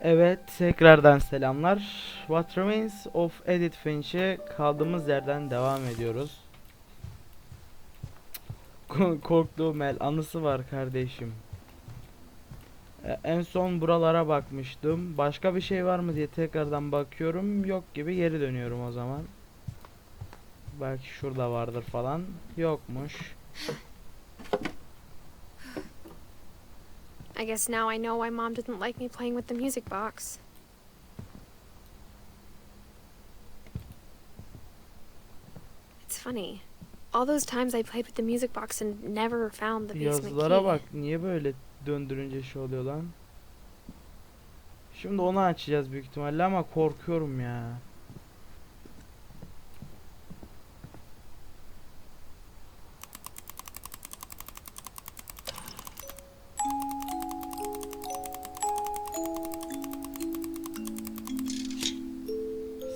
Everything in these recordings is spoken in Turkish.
Evet, tekrardan selamlar. What Remains of Edith Finch'e kaldığımız yerden devam ediyoruz. Korktuğum el anısı var kardeşim. En son buralara bakmıştım. Başka bir şey var mı diye tekrardan bakıyorum. Yok gibi geri dönüyorum o zaman. Belki şurada vardır falan. Yokmuş. I guess now I know why Mom didn't like me playing with the music box. It's funny. All those times I played with the music box and never found the basement Yazılara key. bak. Niye böyle döndürünce şey oluyor lan? Şimdi onu açacağız büyük ihtimalle ama korkuyorum ya.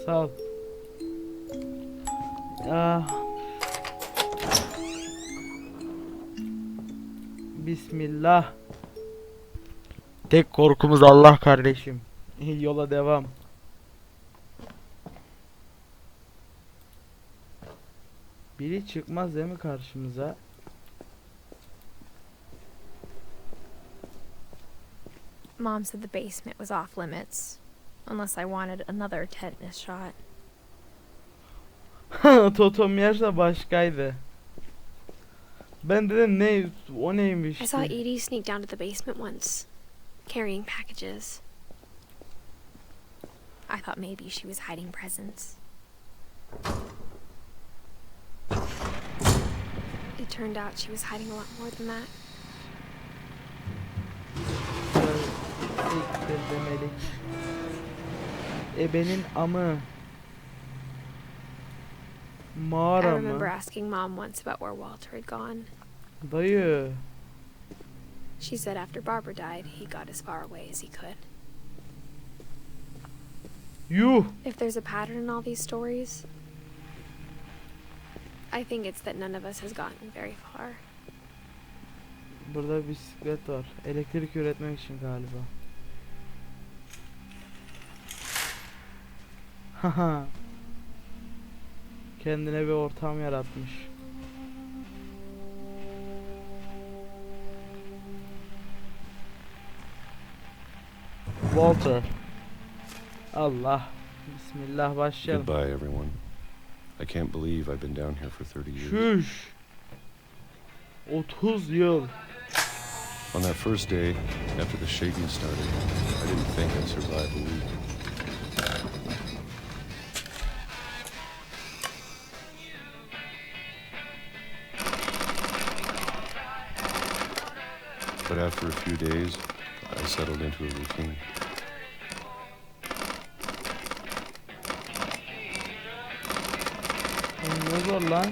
Sağ ol. Bismillah. Tek korkumuz Allah kardeşim. Yola devam. Biri çıkmaz değil mi karşımıza? Mom said the basement was off limits, unless I wanted another tetanus shot. Totom yerse başkaydı. Ben dedim ne o neymiş I saw ki? Edie sneak down to the basement once, carrying packages. I thought maybe she was hiding presents. It turned out she was hiding a lot more than that. Siktir demelik. Ebenin amı. I Mağara remember mı? asking Mom once about where Walter had gone. Dayı. She said after Barbara died, he got as far away as he could. Yuh. If there's a pattern in all these stories, I think it's that none of us has gotten very far. Burada bisiklet var. Elektrik üretmek için galiba. Haha. Kendine bir ortam yaratmış. Walter. Allah. Bismillah başlayalım. Goodbye, everyone. I can't believe I've been down here for 30 years. Şuş. 30 yıl. On that first day, after the shaking started, I didn't think I'd survive a week. But after a few days, I settled into a routine. Ne zor lan?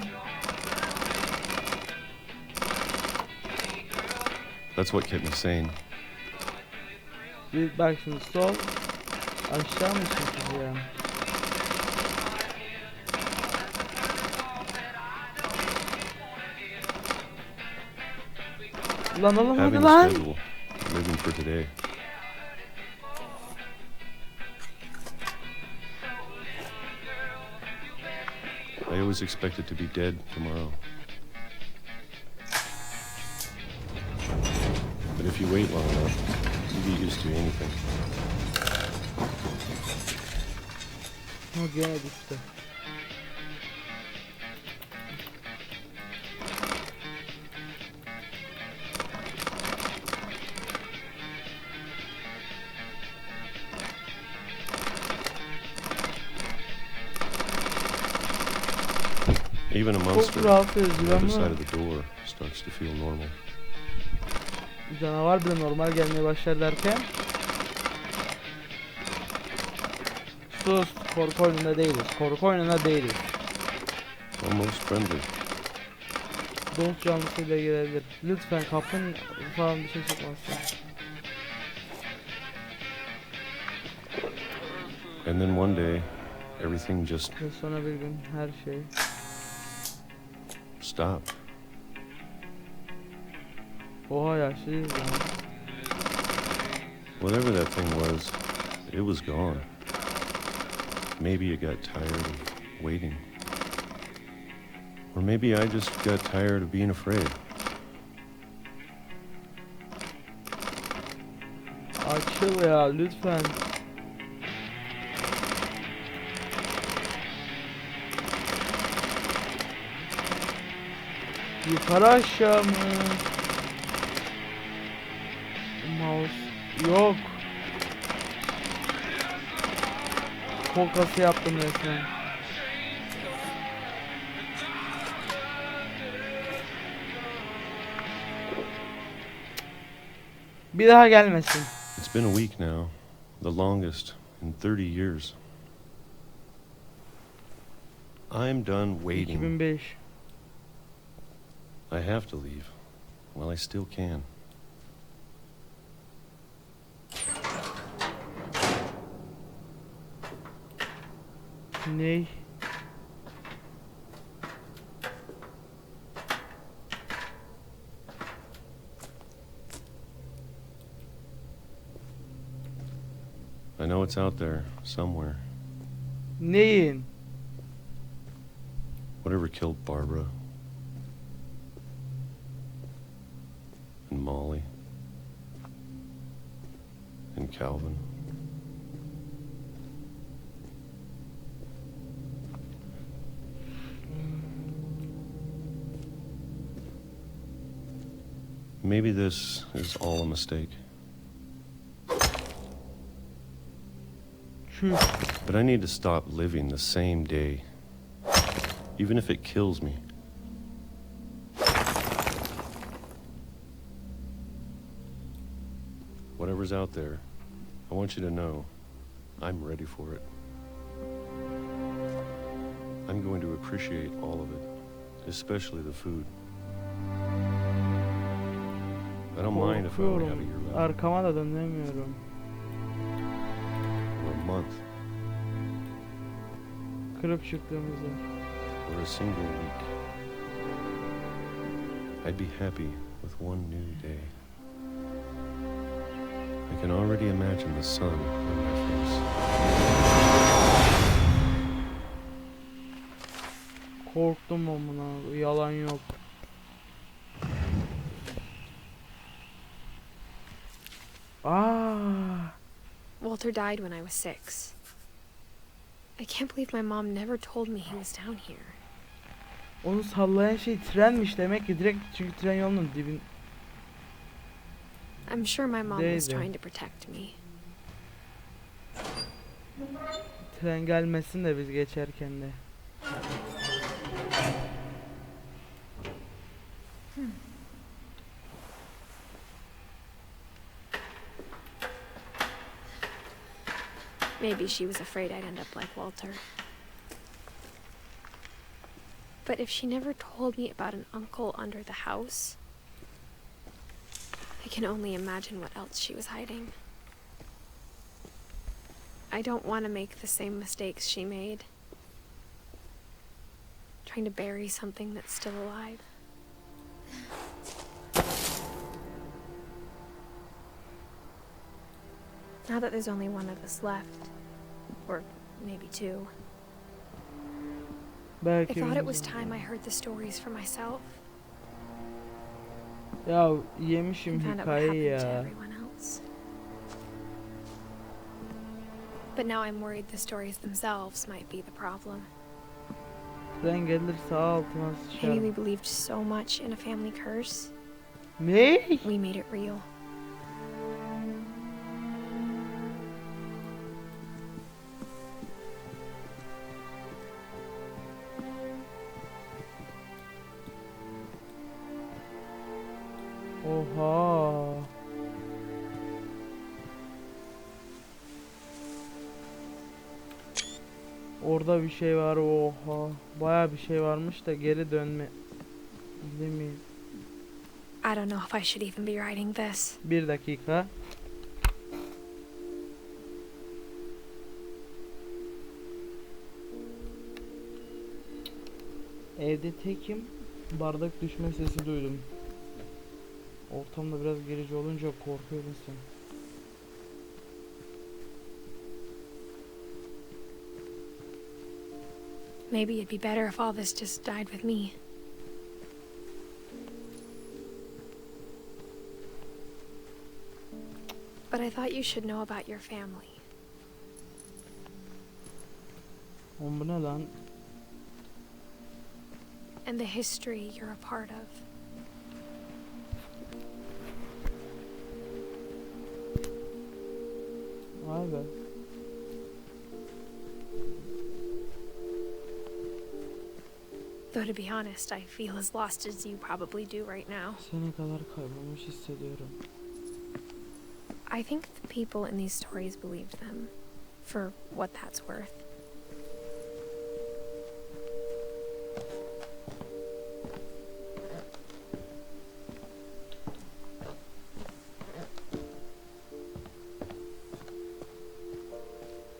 That's what kept me sane. Bir bak şimdi sol. Aşağı mı çekeceğim? Lan oğlum hadi Having a lan. schedule, living for today. I always expected to be dead tomorrow. But if you wait long enough, you get used to anything. Ha gene düştü. Even a monster Çok rahat on edici the other ama side of the door starts to feel normal. canavar bile normal gelmeye başlar derken. Sus, korku oyununda değiliz. Korku oyununda değiliz. Almost friendly. Dost canlısıyla girebilir. Lütfen kapın falan bir şey çıkmasın. And then one day, everything just Ve sonra bir gün her şey. stopped. Oha yaşlıyız ya. Whatever that thing was, it was gone. Maybe it got tired of waiting. Or maybe I just got tired of being afraid. Açıl ya lütfen. Yukarı aşağı mı? Mouse yok. Kol kası yaptım resmen. Bir daha gelmesin. It's been a week now, the longest in 30 years. I'm done waiting. 2005. I have to leave while I still can. Ney? I know it's out there somewhere. Neyin? Whatever killed Barbara and Molly and Calvin. Maybe this is all a mistake. But I need to stop living the same day, even if it kills me. Whatever's out there, I want you to know I'm ready for it. I'm going to appreciate all of it, especially the food. I don't mind if I only have a year left. Arkama da dönemiyorum. Or a month. Kırıp çıktığımızda. Or a single week. I'd be happy with one new day. I can already imagine the sun on my face. Korktum amına, yalan yok. Ah, Walter died when I was 6. I can't believe my mom never told me he was down here. onu sallayan şey trenmiş demek ki, direkt çünkü tren yolunun dibin. I'm sure my mom was Değildi. trying to protect me. Tren gelmesin de biz geçerken de. Maybe she was afraid I'd end up like Walter. But if she never told me about an uncle under the house, I can only imagine what else she was hiding. I don't want to make the same mistakes she made. Trying to bury something that's still alive. Now that there's only one of us left, or maybe two, I Belki thought it was time I heard the stories for myself ya yemişim and found out what hikayeyi happened to ya. everyone else. But now I'm worried the stories themselves might be the problem. Tren gelirse altıma Maybe we sıçarım. believed so much in a family curse, Ne? we made it real. Oha. Orada bir şey var, oha. Baya bir şey varmış da geri dönme. Değil mi? I don't know if I should even be writing this. Bir dakika. Evde tekim. Bardak düşme sesi duydum. Ortamda biraz gerici olunca korkuyor insan. Maybe it'd be better if all this just died with me. But I thought you should know about your family. Oğlum bu ne lan? And the history you're a part of. Vay be. Though to be honest, I feel as lost as you probably do right now. Seni kadar kaybolmuş hissediyorum. I think the people in these stories believed them, for what that's worth.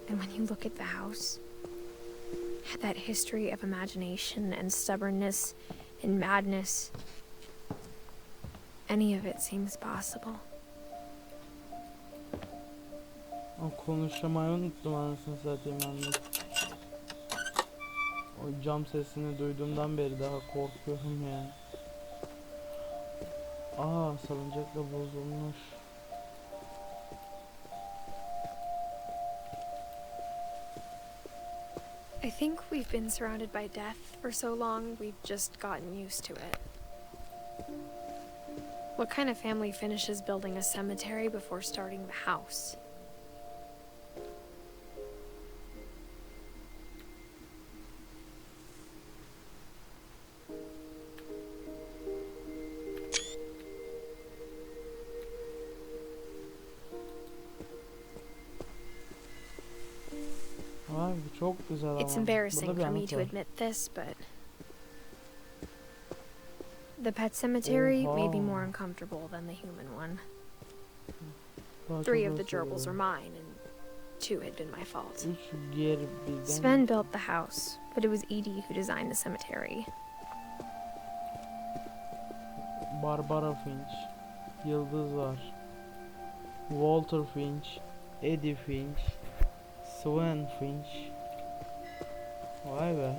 And when you look at the house, that history of imagination and stubbornness and madness, any of it seems possible. O konuşamayı unuttum anasını satayım ben de. O cam sesini duyduğumdan beri daha korkuyorum yani. Aa, salıncak da bozulmuş. I think we've been surrounded by death for so long, we've just gotten used to it. What kind of family finishes building a cemetery before starting the house? Vay, bu çok güzel ama. It's embarrassing Burada bir for me anıt to var. admit this, but the pet cemetery may be more uncomfortable than the human one. Daha 3 çok of the gerbils were seviyorum. mine, and 2 had been my fault. 3 diğer bizden. Sven built the house, but it was Edie who designed the cemetery. Barbara Finch. Yıldız var. Walter Finch. Edith Finch. Sven Finch. Vay be.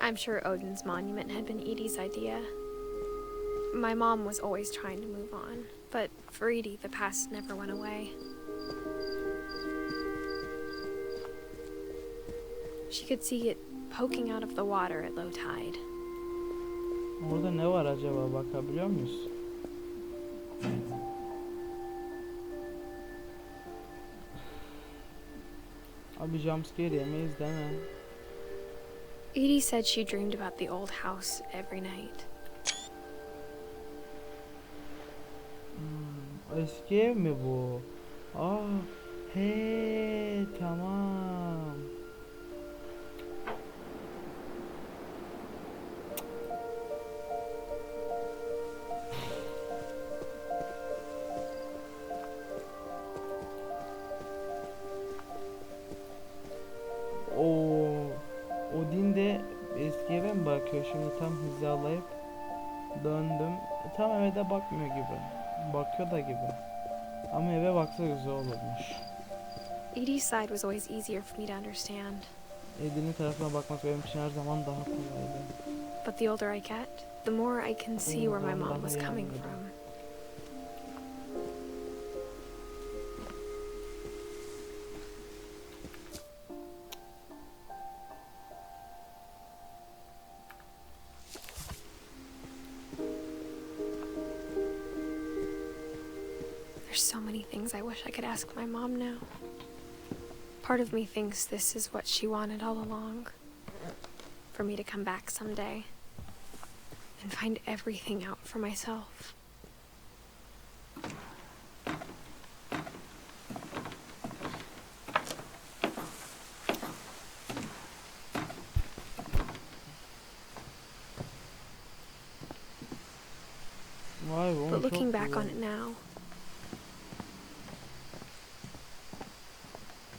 I'm sure Odin's monument had been Edie's idea. My mom was always trying to move on, but for Edie, the past never went away. She could see it poking out of the water at low tide. Orada ne var acaba, bakabiliyor muyuz? Abi jumpscare yemeyiz değil mi? Edie said she dreamed about the old house every night. Eski ev mi bu? Aa, he tamam. Odin de eski eve mi bakıyor? Şimdi tam hizalayıp döndüm. Tam eve de bakmıyor gibi. Bakıyor da gibi. Ama eve baksa güzel olurmuş. Edie's side was always easier for me to understand. Edin'in tarafına bakmak benim için her zaman daha kolaydı. But the older I get, the more I can see where my mom was coming from. There's so many things I wish I could ask my mom now. Part of me thinks this is what she wanted all along. For me to come back someday and find everything out for myself. Vay be, But looking çok back güzel. on it now,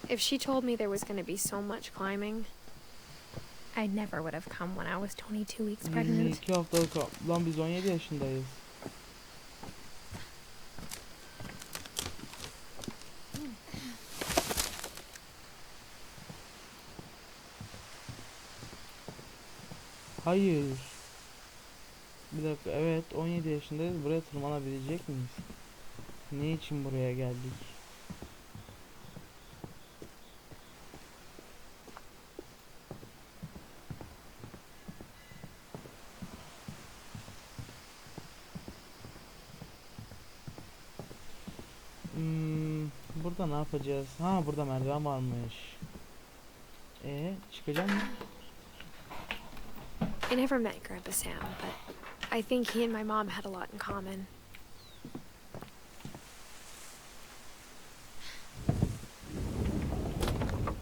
if she told me there was going to be so much climbing, I never would have come when I was 22 weeks pregnant. 22 haftalık lan, biz 17 yaşındayız. Hayır. Bir dakika, evet 17 yaşındayız. Buraya tırmanabilecek miyiz? Ne için buraya geldik? Burada ne yapacağız? Ha, burada merdiven varmış. Çıkacağım mı? I never met Grandpa Sam, but I think he and my mom had a lot in common.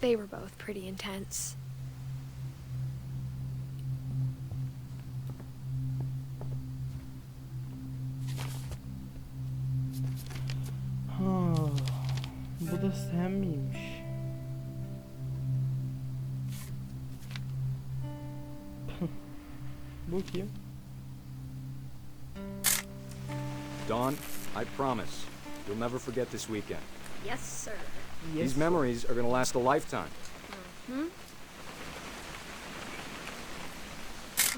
They were both pretty intense. Ha, bu da sen miymiş? Bu kim? Dawn, I promise, you'll never forget this weekend. Yes, sir. These memories are gonna last a lifetime. Am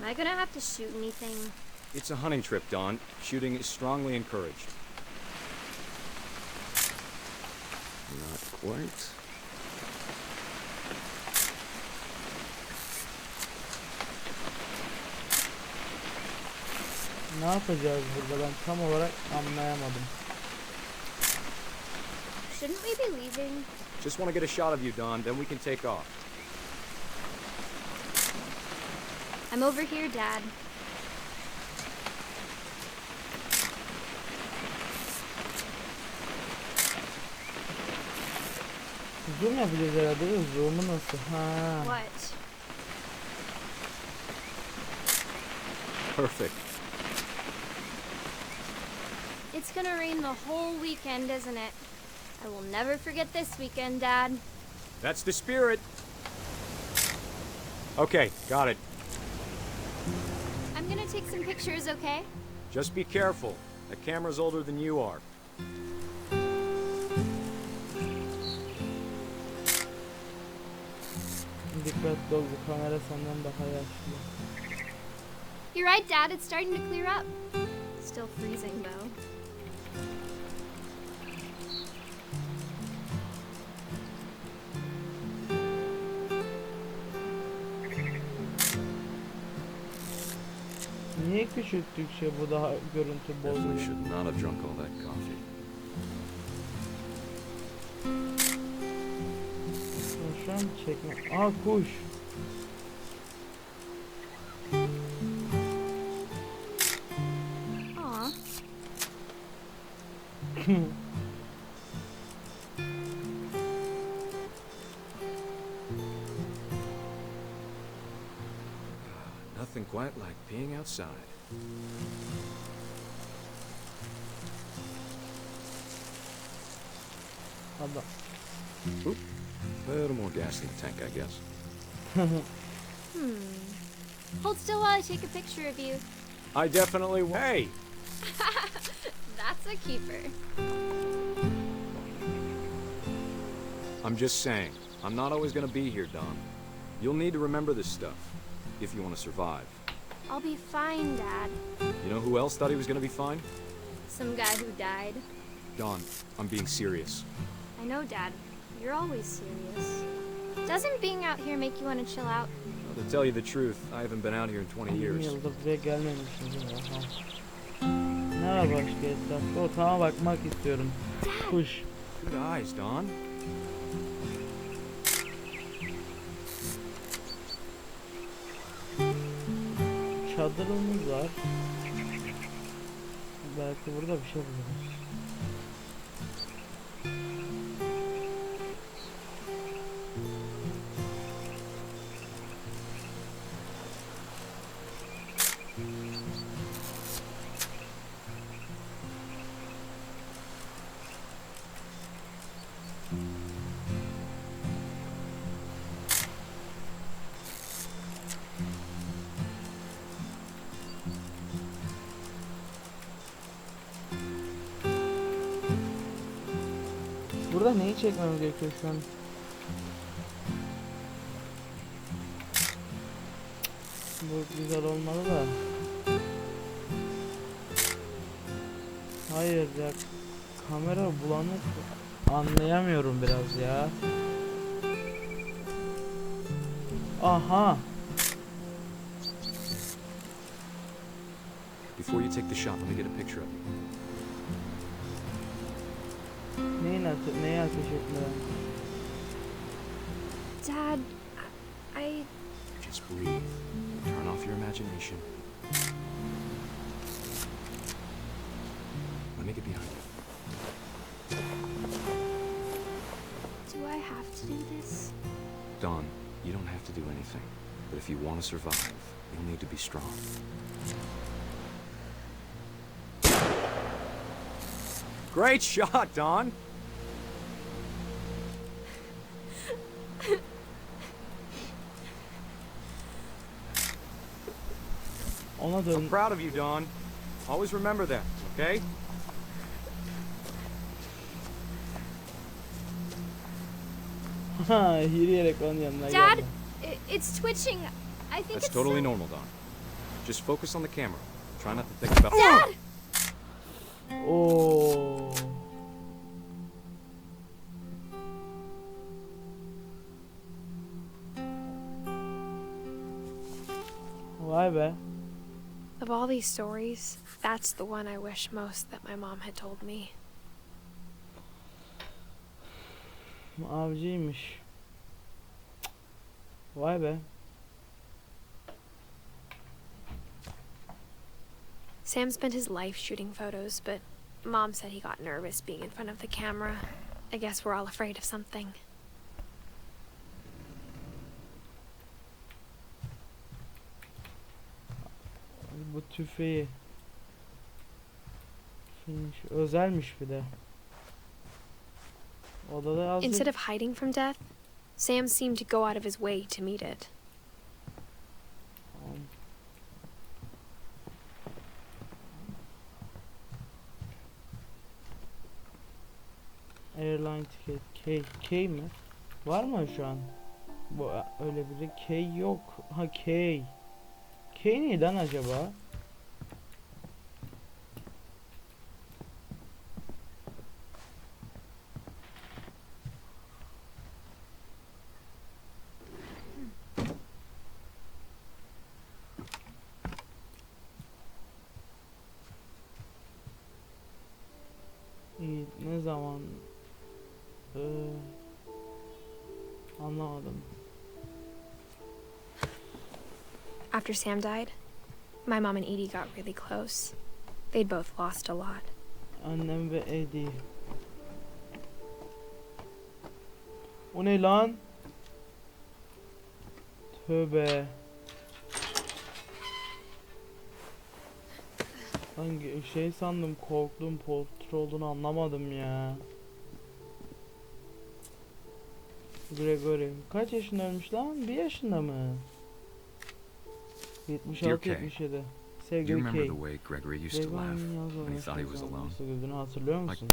I gonna have to shoot anything? It's a hunting trip, Dawn. Shooting is strongly encouraged. Not quite. Ne yapacağız burada, ben tam olarak anlayamadım. Shouldn't we be leaving? Just want to get a shot of you, Dawn, then we can take off. I'm over here, Dad. Zoom yapacağız herhalde. Zoom'u nasıl? Ha. What? Perfect. It's gonna rain the whole weekend, isn't it? I will never forget this weekend, Dad. That's the spirit. Okay, got it. I'm gonna take some pictures, okay? Just be careful. That camera's older than you are. Dikkatli ol, bu kamera senden daha yaşlı. You're right, Dad. It's starting to clear up. Still freezing, though. Niye küçülttükçe bu daha görüntü Definitely bozuyor? should not have drunk all that coffee. Şu an çekme. Aa, kuş. Aw. Nothing quite like being outside. Adam. Oop. A little more gas in the tank, I guess. Hold still while I take a picture of you. I definitely... Hey! That's a keeper. I'm just saying, I'm not always gonna be here, Don. You'll need to remember this stuff, if you want to survive. I'll be fine, Dad. You know who else thought he was gonna be fine? Some guy who died. Don, I'm being serious. I know, Dad. You're always serious. Doesn't being out here make you want to chill out? Well, to tell you the truth, I haven't been out here in 20 20 years. yıldır buraya gelmemişiz ya. Aha. Ne var başka etrafta? Ortama bakmak istiyorum. Kuş. Good eyes, Don. Çadırımız var. Belki burada bir şey buluruz. Burada neyi çekmem gerekiyor şu an? Bu güzel olmalı da. Hayır ya. Kamera bulanık. Anlayamıyorum biraz ya. Aha. Before you take the shot, let me get a picture of you. Neye ateş etmeden? Dad, I... Just breathe. Turn off your imagination. Let me get behind you. Do I have to do this? Dawn, you don't have to do anything. But if you want to survive, you'll need to be strong. Great shot, Dawn! Ona dön. I'm proud of you, Dawn. Always remember that, okay? Ha, yürüyerek onun yanına Dad, geldi. it's twitching. I think That's it's totally so- normal, Dawn. Just focus on the camera. Try not to think about... Dad! Oo. Vay be. Of all these stories, that's the one I wish most that my mom had told me. Avcıymış. Vay be. Sam spent his life shooting photos, but Mom said he got nervous being in front of the camera. I guess we're all afraid of something. Bu tüfeği. Finch. Özelmiş bir de. Odada yazdı. Instead of hiding from death, Sam seemed to go out of his way to meet it. Airline ticket. K mi? Var mı şu an? Bu öyle biri. K yok. Ha K. K neyden acaba? İyi, ne zaman? Anlamadım. After Sam died, my mom and Edie got really close. They'd both lost a lot. Annem ve Edith. O ne lan? Tövbe. Hangi şey sandım, korktum, poltr olduğunu anlamadım ya. Gregory kaç yaşında ölmüş lan? 1 yaşında mı? 76-77. Do you Sevgili remember Kay. the way Gregory used to laugh when he thought he was alone? Güldüğünü hatırlıyor musun?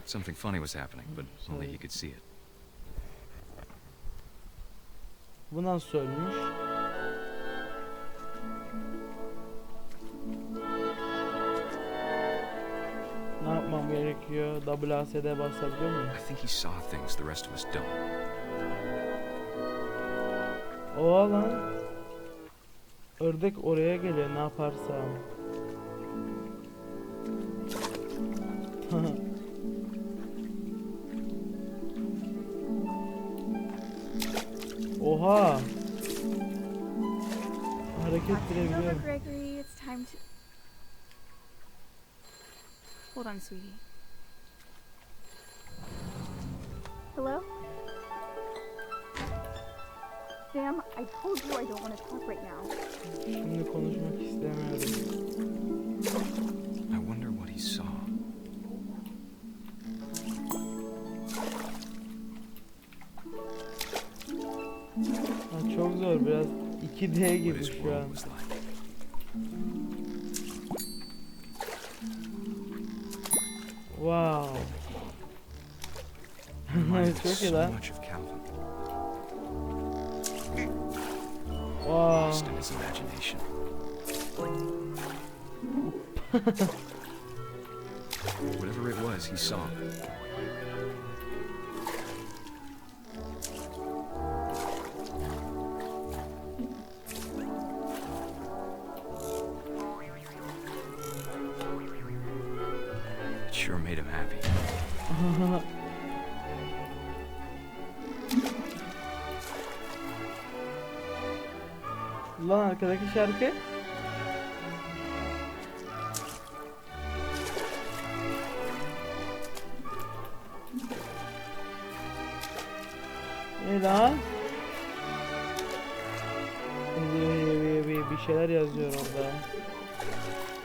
Something funny was happening, but only he could see it. Bu nasıl ölmüş? Ne yapmam gerekiyor? WASD basabiliyor muyum? I think he saw things the rest of us don't. Oha lan. Ördek oraya geliyor ne yaparsam. Oha. Hareket ettirebiliyorum. Gregory, it's time to... Hold on, sweetie. Hello? Sam, I told you I don't want to talk right now. Şimdi konuşmak istemiyorum. I wonder what he saw. Ha, çok zor biraz 2D What gibi his şu world an. was like. Wow. Reminded me Çok iyi so lan. much of Calvin. Wow. Lost in his imagination. Whatever it was, he saw. It sure made him happy. Lan arkadaki şarkı. Ne lan? Bir şeyler yazıyor orada.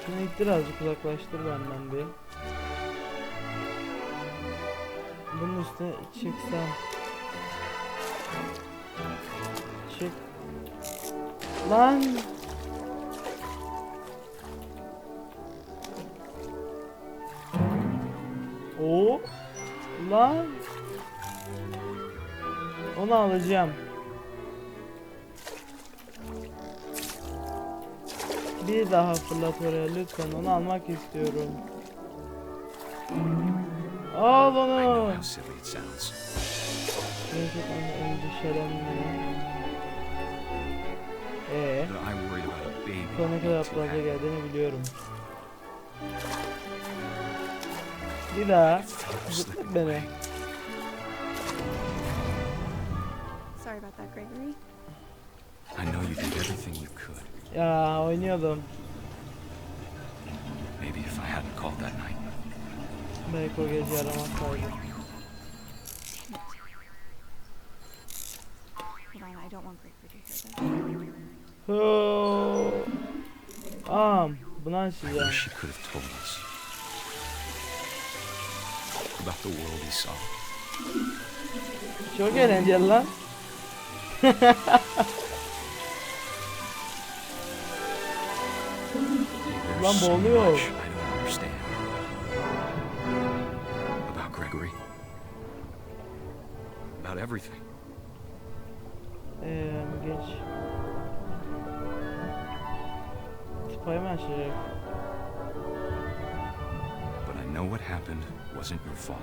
Şunu ittir, azıcık uzaklaştır benden bir. Bunun üstüne çıksam. Çık. Lan. O. Lan. Onu alacağım. Bir daha fırlat oraya lütfen, onu almak istiyorum. Al I know onu. how silly it sounds. Gerçekten endişelenmiyor. But I worried about a baby Sonra ne kadar being too aptalca happy. geldiğini biliyorum. Bir daha zıplat beni. Sorry about that, Gregory. I know you did everything you could. Ya oynuyordum. Maybe if I hadn't called that night. Belki o gece aramazsaydım. Hold on, I don't want Gregory to hear this. Bunu I açacağım. wish he could have told us about the world he saw. Çok eğlenceli lan. There's Lan so boğuluyor. much I don't understand about Gregory, about everything. Geç. Tıpayı mı açacak? But I know what happened wasn't your fault.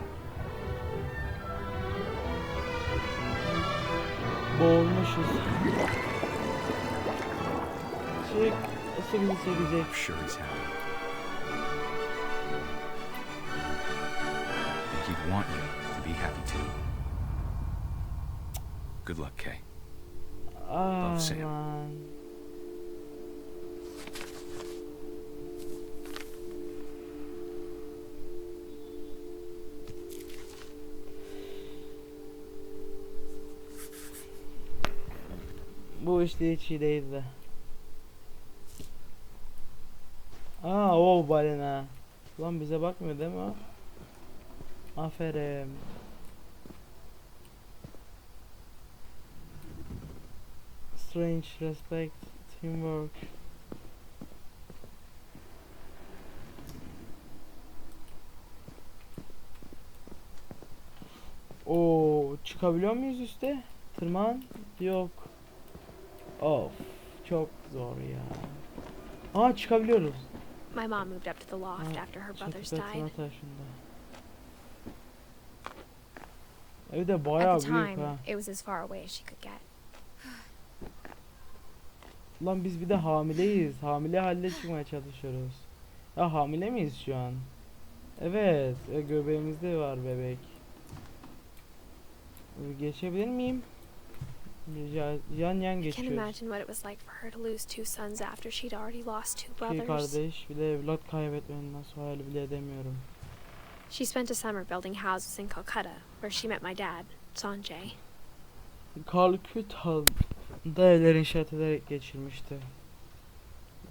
Boğulmuşuz. Çık. Nasıl bizi çekecek? I'm sure he's happy. I think he'd want you to be happy too. Good luck, Kay. Love, Sam. Aman. Bu işte hiç iyi değildi. O balina. Lan bize bakmıyor değil mi o? Aferin. Strange, respect, teamwork. Çıkabiliyor muyuz üste? Tırman? Yok. Of, çok zor ya. Çıkabiliyoruz. My mom moved up to the loft after her brothers Çatı katına died. taşındı. Evde At bayağı the büyük time, ha. it was as far away as she could get. Lan biz bir de hamileyiz. Hamile halde çıkmaya çalışıyoruz. Ya hamile miyiz şu an? Evet. Göbeğimizde var bebek. Geçebilir miyim? Yan yan I can't geçiyoruz. imagine what it was like for her to lose two sons after she'd already lost two İki brothers. kardeş bir de evlat kaybetmenin nasıl hayal bile edemiyorum. She spent a summer building houses in Calcutta, where she met my dad, Sanjay. Calcutta'da evler inşaat ederek geçirmişti.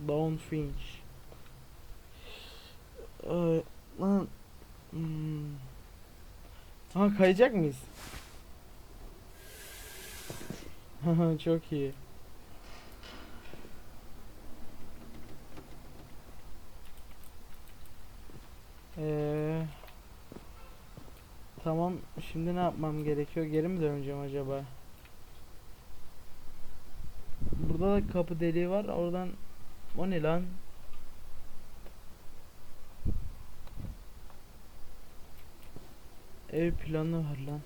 Don Finch. Lan. Kayacak mıyız? Çok iyi. Tamam, şimdi ne yapmam gerekiyor? Geri mi döneceğim acaba? Burada da kapı deliği var. Oradan o ne lan? Ev planı var lan.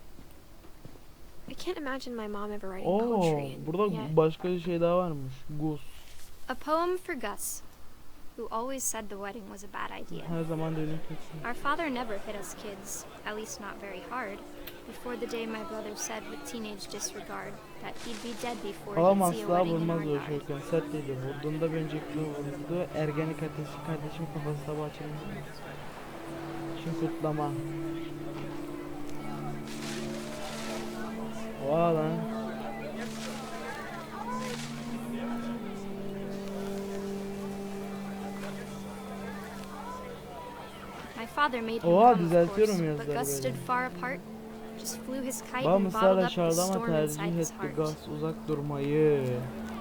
I can't imagine my mom ever writing Oo, poetry and burada yet başka bir şey daha varmış. Gus. A poem for Gus, who always said the wedding was a bad idea. Her zaman dönüp gitsin. Our father never hit us kids, at least not very hard, before the day my brother said with teenage disregard that he'd be dead before Babam he'd see a asla wedding in vurmaz our o yard. çocukken. Sert değildi. Vurduğunda bir önceki vurdu. Ergenlik ateşi kardeşim kafası sabah açılmış. Şimdi kutlama. Oha lan. My father made him Oha, come, of düzeltiyorum course, yazıları but Gus stood böyle. far apart, just flew his kite Babam and bottled ısrarla up the çağırdı ama storm inside tercih his etti heart. gaz uzak durmayı.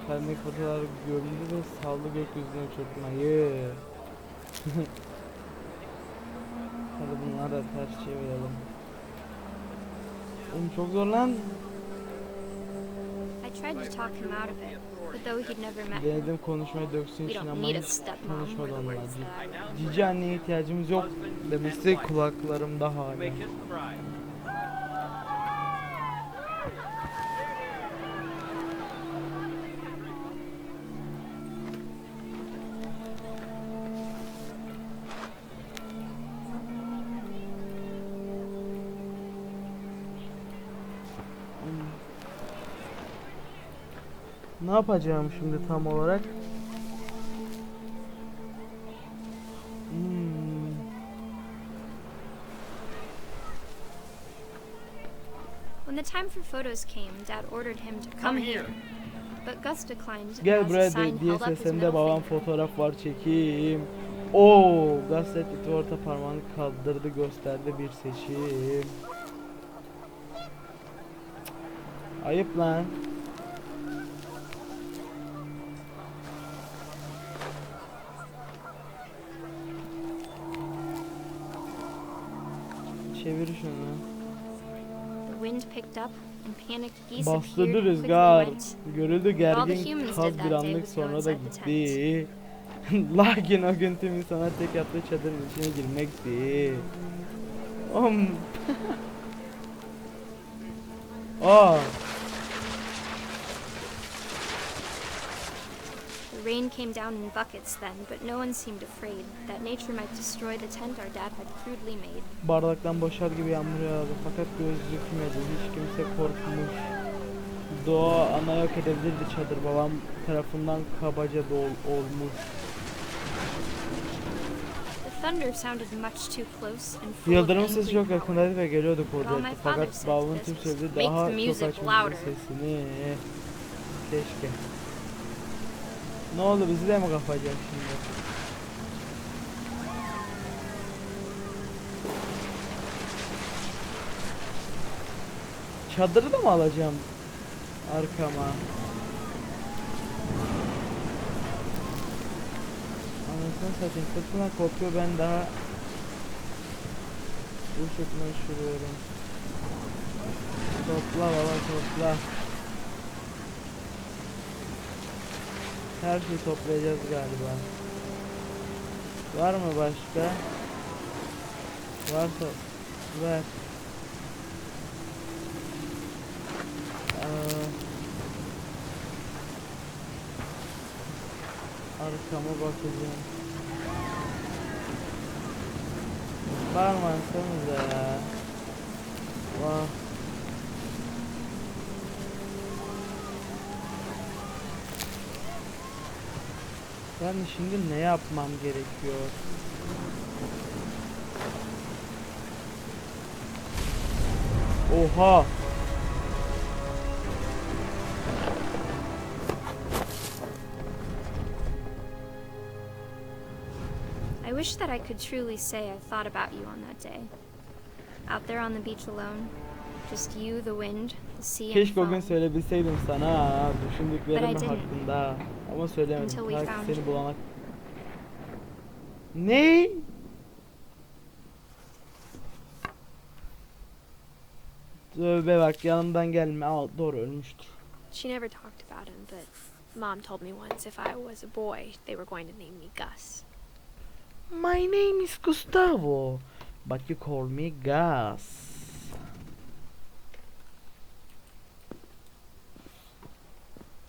Pembe fotoğraflar göründü ve saldı gökyüzüne uçurtmayı. Hadi bunları da ters çevirelim. Oğlum çok zor lan. I tried to talk him out of it, but though he'd never met me, Denedim konuşmayı döksün we için don't ama need a hiç stepmom, konuşmadı were the onunla. words that I wrote. Cici anneye ihtiyacımız yok demesi kulaklarımda hala. Ne yapacağım şimdi tam olarak? When the time for photos came, Dad ordered him to come here. But Gus declined Gel as a buraya sign diye held up his seslendi, middle babam finger. fotoğraf var çekeyim. Oo, gazete orta parmağını kaldırdı, gösterdi bir seçim. Ayıp lan. Çevir şunu. The wind picked up and panicked geese Bastırdı appeared and quickly rüzgar. went. Görüldü All the gergin humans kaz did bir that day anlık was go sonra da inside the gitti. Lakin o gün tüm insanlar tek yaptığı çadırın içine girmekti. Aa, The rain came down in buckets then, but no one seemed afraid that nature might destroy the tent our dad had crudely made. bardaktan boşar gibi yağmur yağdı fakat göz dökmedi. Hiç kimse korkmuş. Doğa ana yok edebilirdi çadır. Babam tarafından kabaca olmuş. The thunder sounded much too close and full of Yıldırım sesi angry çok power. yakındaydı ve geliyorduk But all orada. my Fakat father said babamın to tüm this söylediği was, daha "Make the çok music açmıştı louder." sesini. Keşke. Ne oldu, bizi de mi kapacak şimdi? Çadırı da mı alacağım arkama? Anasını satayım, fırtına kopuyor, ben daha uçukma üşürüyorum. Topla baba, topla. Her şeyi toplayacağız galiba. Var mı başka? Varsa ver. Arkama bakacağım. Bağırmazsanıza ya. Vah. Ben şimdi ne yapmam gerekiyor? Oha! I wish that I could truly say I thought about you on that day. Out there on the beach alone, just you, the wind, the sea and Keşke o gün foam. söyleyebilseydim sana düşündüklerimi But I didn't. hakkında. Ama söylemedim. Until we Ta ki found seni you. bulana. Ne? Tövbe bak, yanımdan gelme. Al, doğru, ölmüştür. She never talked about him, but Mom told me once if I was a boy, they were going to name me Gus. My name is Gustavo, but you call me Gus.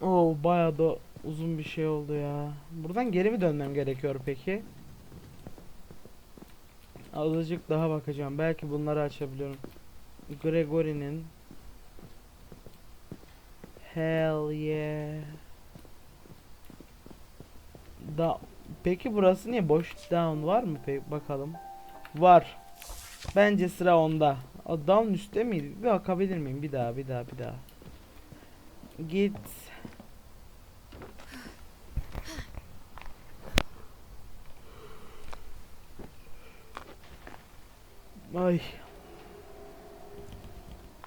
Oh, bayağı da uzun bir şey oldu ya. Buradan geri mi dönmem gerekiyor peki? Azıcık daha bakacağım. Belki bunları açabiliyorum. Gregory'nin Hell yeah. Peki burası niye boş? Down var mı peki? Bakalım. Var. Bence sıra onda. O down üstte miydi? Bir bakabilir miyim? Bir daha. Git. Ay.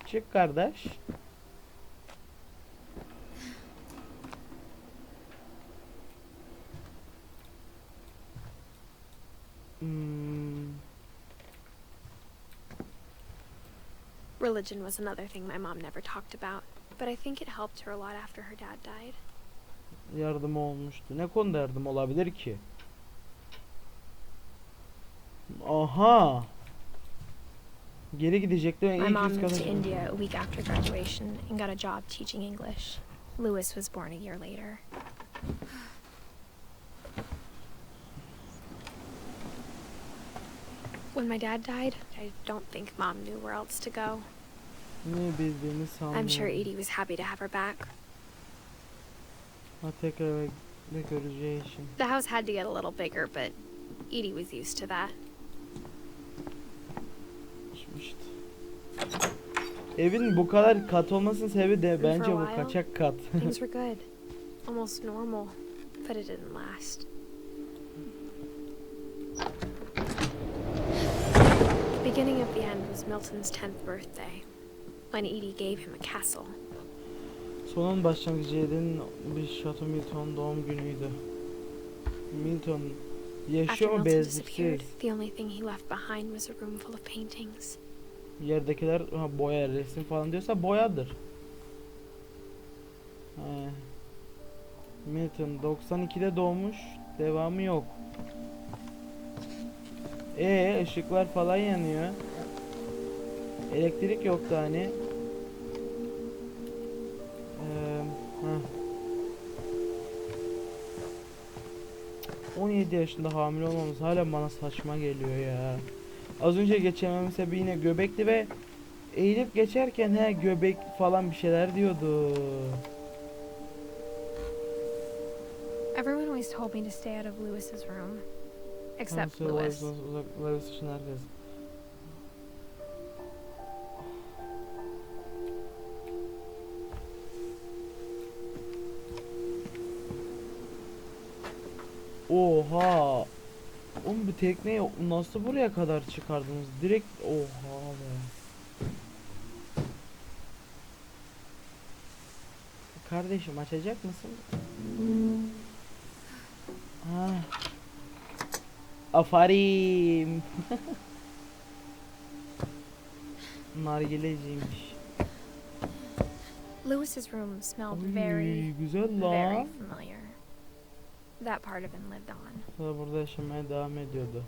Çık kardeş. Religion was another thing my mom never talked about, but I think it helped her a lot after her dad died. Yardım olmuştu. Ne konuda yardım olabilir ki? Aha. Geri gidecekti. My mom moved to India a week after graduation and got a job teaching English. Louis was born a year later. When my dad died, I don't think Mom knew where else to go. Ne bildiğini sanmıyorum. I'm sure Edie was happy to have her back. Tekrar eve göreceği için. The house had to get a little bigger, but Edie was used to that. Evin bu kadar kat olmasının sebebi de bence bu kaçak kat. Things were good. Almost normal, but it didn't last. The beginning of the end was Milton's 10th birthday, when Edie gave him a castle. Sonun başlangıcı Edith'in bir Chateau Milton doğum günüydü. Milton yaşıyor mu bezdirsiz? The only thing he left behind was a room full of paintings. Yerdekiler boya, resim falan diyorsa boyadır. Milton 92'de doğmuş. Devamı yok. Işıklar falan yanıyor. Elektrik yoktu hani. 17 yaşında hamile olmamız hala bana saçma geliyor ya. Az önce geçemem sebebi yine göbekti ve eğilip geçerken göbek falan bir şeyler diyordu. Everyone always told me to stay out of Lewis's room, except Lewis. Lewis için herkes. Oha. Oğlum bu tekneyi nasıl buraya kadar çıkardınız? Direkt oha be. Kardeşim açacak mısın? Afarim. Nargileciymiş. Lewis's room smelled güzel very lan. familiar. That part of him lived on. Sonra burada yaşamaya devam ediyordu.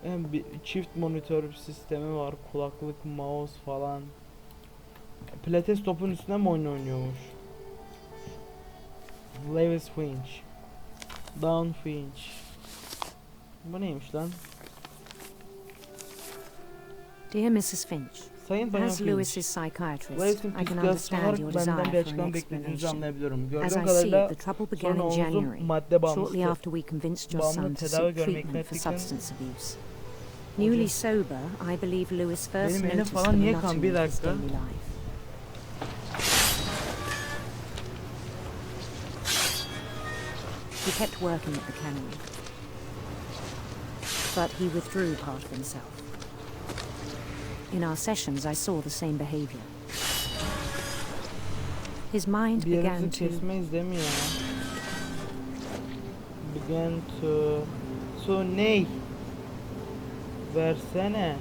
Bir çift monitör sistemi var, kulaklık, mouse falan. Pilates topun üstüne mi oyun oynuyormuş? Lewis Finch. Down Finch. Bu neymiş lan? Dear Mrs. Finch, Sayın Bayan as Finch. Lewis's psychiatrist, Lewis'in I can psikiyatrist understand olarak your benden bir desire for an açıklama beklediğinizi explanation. anlayabiliyorum. As Gördüğüm I see kadarıyla it, the trouble began in sorununuzun January, madde shortly bağımlısı. after we convinced your Bağımlı son to tedavi seek görmek treatment for netlikten- substance abuse. Newly sober, I believe Lewis first Benim elim noticed falan the niye kan? Bir monotony of his dakika. daily life. He kept working at the cannery, but he withdrew part of himself. In our sessions, I saw the same behavior. His mind Bir began yerimizi to kesmeyiz değil mi ya? Began to... So ney? Versene.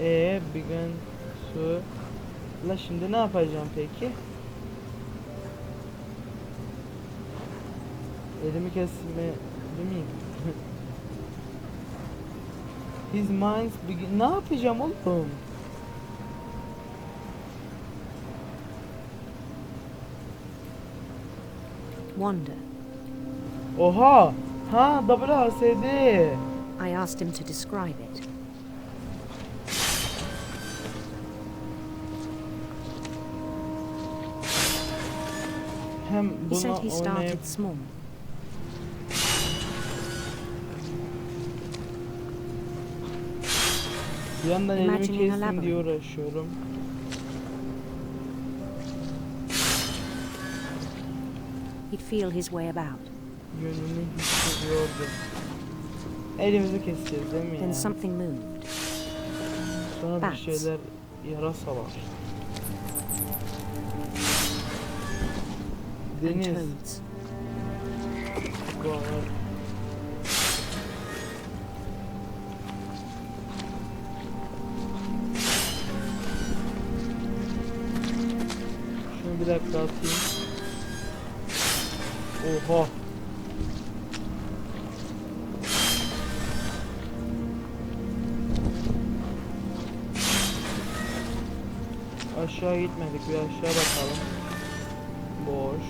Begin to. La şimdi ne yapacağım peki? Elimi kesme değil miyim? His minds begin. Ne yapacağım oğlum? Wander. Oha! Ha, WASD. I asked him to describe it. Hem He bunu said he oynayıp started small. bir yandan elimi Imagining a kestim diye labyrinth. uğraşıyorum. He'd feel his way about. Yönünü hissediyordum. Elimizi keseceğiz değil mi Then ya? something moved. Sonra bir Bats. şeyler yarasalar. And Deniz. toads. Balık. Şunu bir dakika atayım. Oha. Aşağı gitmedik, bir aşağı bakalım. Boş.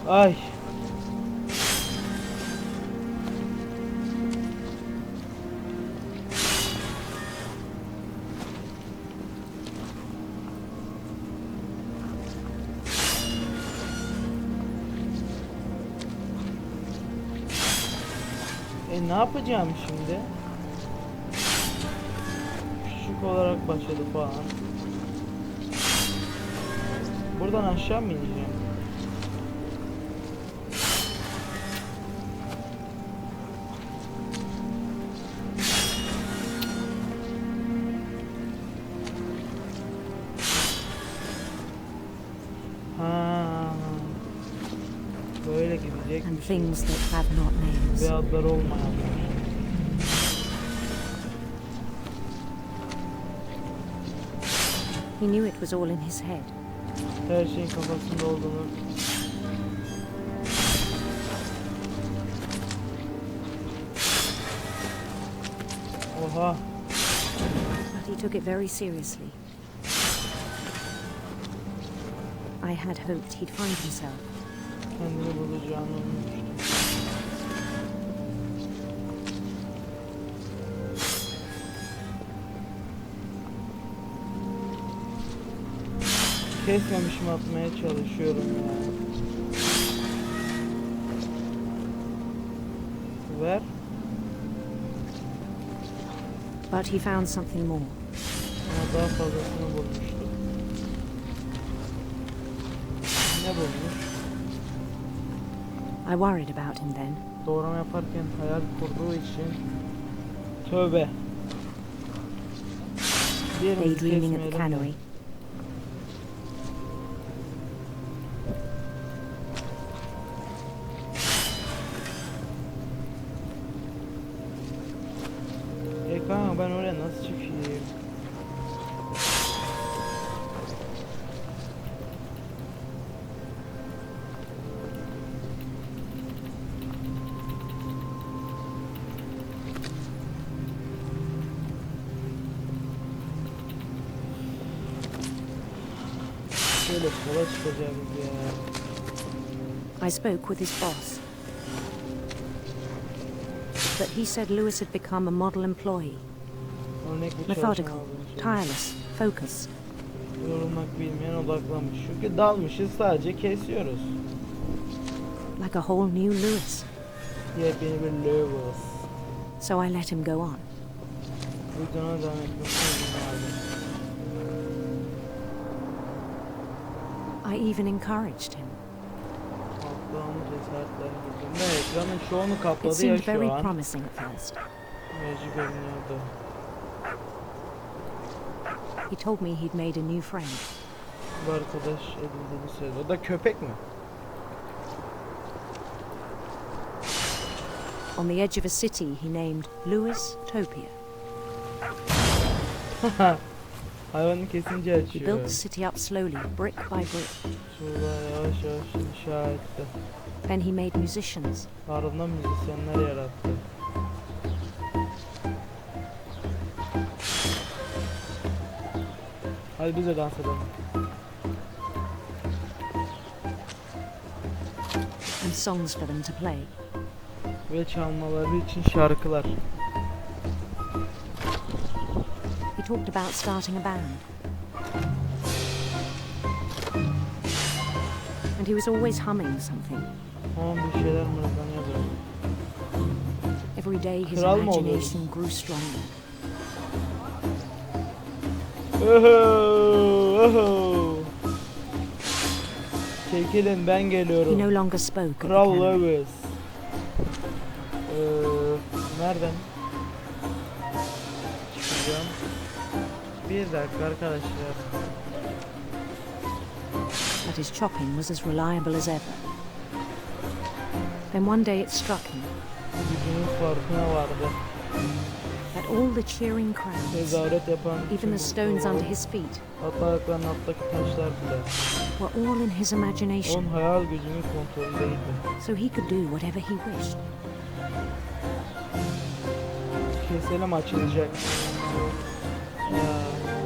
Ay. Ne yapacağım şimdi? Küçük olarak başladı falan. Buradan aşağı mı ineceğim? Ha, böyle gidecek. And things that have not names. Ve adları olmayan. He knew it was all in his head. Her şeyin kafasında olduğunu. Oha. But he took it very seriously. I had hoped he'd find himself. Kendini bulacağını ummuştum. Kesmemişim, atmaya çalışıyorum ya. Ver. But he found something more. Ama daha fazlasını bulmuştum. Ne bulmuş? I worried about him then. Doğrama yaparken hayal kurduğu için. Tövbe. Diğerimizi Daydreaming at the kesmeyelim de. cannery. Kanka ben oraya nasıl çıkayım? Şöyle sola çıkacağız ya. I spoke with his boss. But he said Lewis had become a model employee. Örnek bir Methodical, çalışma olduğunu söyledi. tireless, focused. Yorulmak bilmeyen, odaklanmış. Çünkü dalmışız, sadece kesiyoruz. Like a whole new Lewis. Yepyeni bir Lewis. So I let him go on. Videona devam etmesini izin verdim. I even encouraged him. Allah'ın cesaretlerini bildim. Ve ekranın çoğunu It kapladı ya seemed şu very an. promising at first. Verici görünüyordu. He told me he'd made a new friend. Bu arkadaş edildiğini söyledi. O da köpek mi? On the edge of a city he named Louis Topia. Hayvanı kesince He built açıyor. the city up slowly, brick by brick. Şurada yavaş yavaş inşa etti. Then he made musicians. Ardından müzisyenler yarattı. Hadi biz de dans edelim. And songs for them to play. Ve çalmaları için şarkılar. He talked about starting a band. And he was always humming something. Tamam bir şeyler mırıldanıyordu. Every day his Kral mı imagination grew stronger. Oho, oho. Çekilin ben He geliyorum. no longer spoke at the Kral cannery. Lewis. Nereden? Çıkacağım. Bir dakika arkadaşlar. But his chopping was as reliable as ever. Then one day it struck him Gücünün farkına vardı. that all the cheering crowds, Tezahürat yapan even tüm the stones under bu- his feet, hatta ayaklarının alttaki taşlar bile were all in his imagination, onun hayal gücünün kontrolündeydi. so he could do whatever he wished. Keselim açılacak. Ya,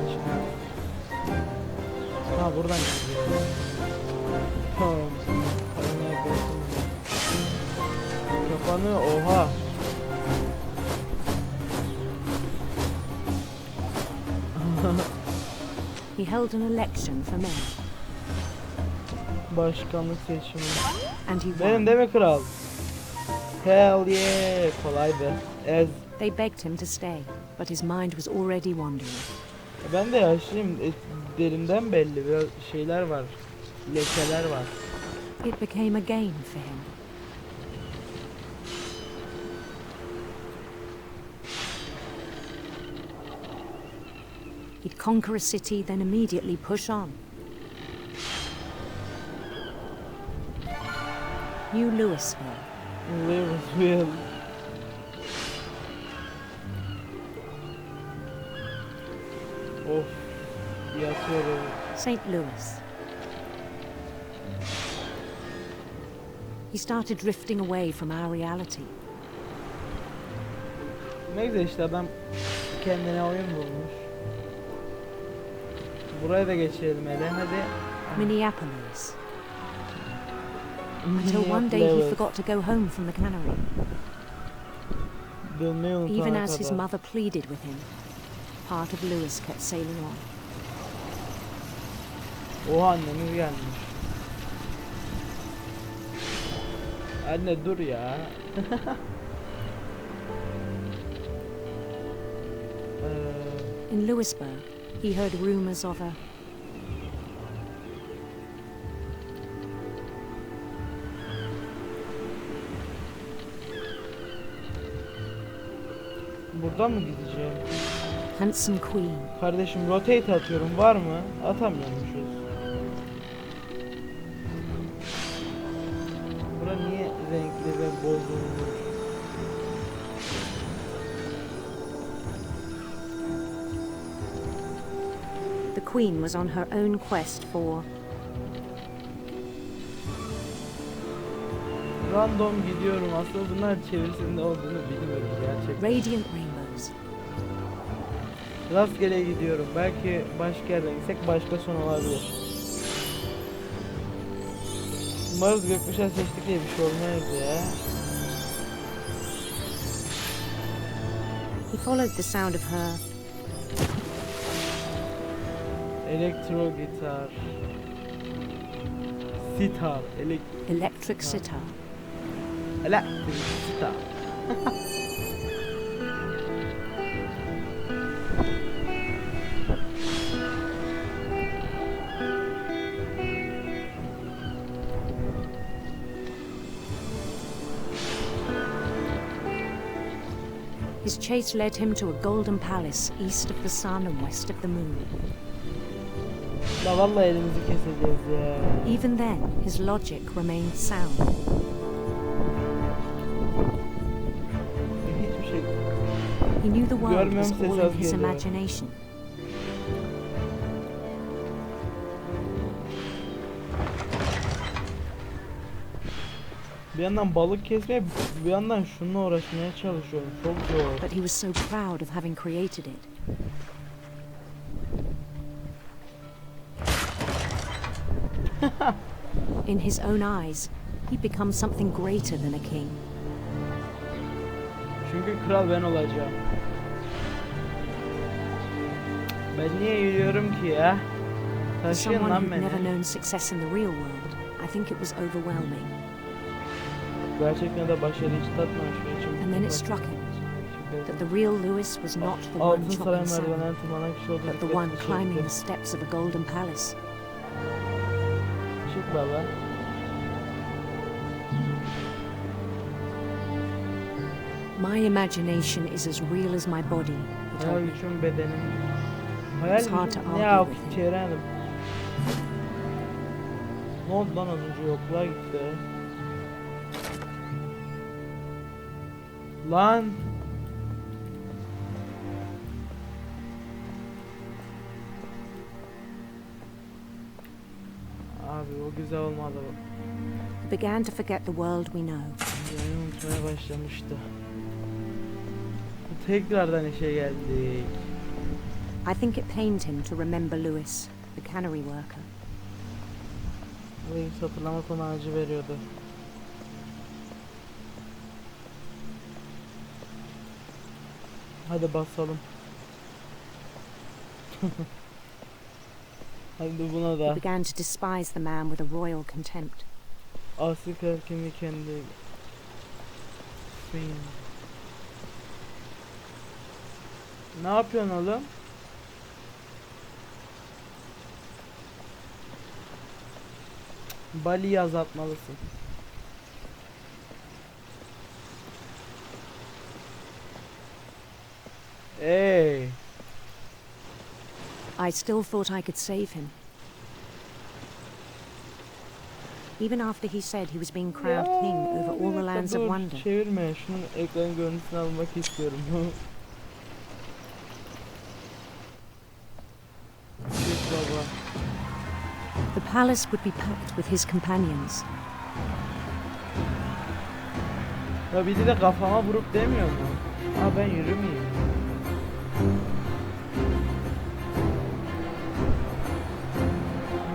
açılıyor. Ha buradan gidiyor. Tamam. Karanlığa görsün. Kapanıyor. Oha. He held an election for men, Başkanlık seçimi. and he Benim won. değil mi kral? Hell yeah. Kolaydı. Ez. They begged him to stay, but his mind was already wandering. Ben de yaşlıyım. Derimden belli. Biraz şeyler var. Lekeler var. It became a game for him. He'd conquer a city, then immediately push on. New Louisville. Louisville. Of. Yatıyorum. St. Louis. He started drifting away from our reality. Ne güzel işte adam kendine oyun bulmuş. Buraya da geçelim hele hadi. Minneapolis. Until one day he forgot to go home from the cannery. Dönmeyi unutana Even as his kadar. mother pleaded with him, part of Louis kept sailing on. Oha annemiz gelmiş. Anne dur ya. In Louisburg, he heard rumors of a Buradan mı gideceğim? handsome queen. Kardeşim rotate atıyorum var mı? Atamıyormuşuz. Bura niye renkli ve bozulmuş? The queen was on her own quest for Random gidiyorum. Aslında bunlar çevirisinde olduğunu bilmiyorum gerçekten. radiant rainbows. Rastgele gidiyorum. Belki başka yerden gitsek başka son olabilir. Umarız gökkuşağı seçtik diye bir şey olmayız ya. He followed the sound of her Elektro gitar. Sitar. electric sitar. Elektrik sitar. His chase led him to a golden palace east of the sun and west of the moon. La vallahi elimizi keseceğiz ya. Even then, his logic remained sound. Hiçbir şey. He knew the world Görmem was ses all az in his geliyor. imagination. Bir yandan balık kesmeye, bir yandan şununla uğraşmaya çalışıyorum. Çok zor. But he was so proud of having created it. In his own eyes, he'd become something greater than a king. Çünkü kral ben olacağım. Ben niye yürüyorum ki ya? For Taşıyın someone lan who'd never beni. known success in the real world, I think it was overwhelming. Gerçekten de başarı hiç tatmamış ve için. And then it struck him that the real Lewis was not the one Altın saray chopping salmon, merdivenden tırmanan kişi olduğu but the one climbing the steps of a golden palace. Çık baba. My imagination is as real as my body, he Hayal told me. gücüm bedenim. Hayal It's hard gücüm to ne argue yap with him. çeviremedim. Ne oldu lan az önce yokluğa gitti. Lan. Abi o güzel olmadı bu. He began to forget the world we know. Yani unutmaya başlamıştı. Tekrardan işe geldik. I think it pained him to remember Lewis, the cannery worker. Bu hiç hatırlamak ona acı veriyordu. Hadi basalım. Hadi buna He da. began to despise the man with a royal contempt. Aslı kalkimi kendi. Finch. Ne yapıyorsun oğlum? Bali'yi azaltmalısın. Hey. I still thought I could save him. Even after he said he was being crowned king over all the lands of Dur, wonder. çevirme. Şunun ekran görüntüsünü almak istiyorum. Çık baba. The palace would be packed with his companions. Ya bir de kafama vurup demiyor mu? Aa ben yürümeyeyim.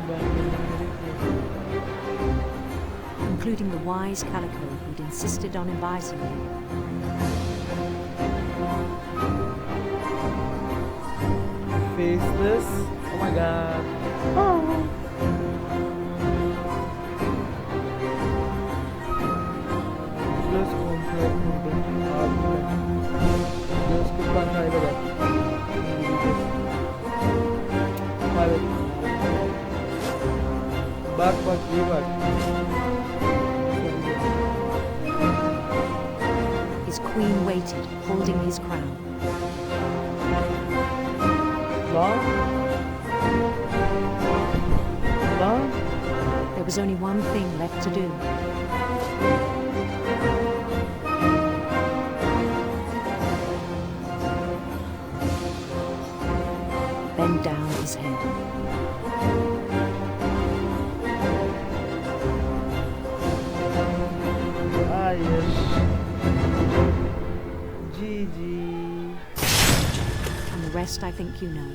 Ben yürümeyeyim. Including the wise Calico who'd insisted on advising him. Faceless. Oh my god. Oh. Göz kontrol burada. Harika. Göz kurban kaybeder. Kaybettim. Bak bak iyi bak. His queen waited, holding his crown. Lan. Lan. There was only one thing left to do. Bend down his head. Hayır. GG. And the rest I think you know.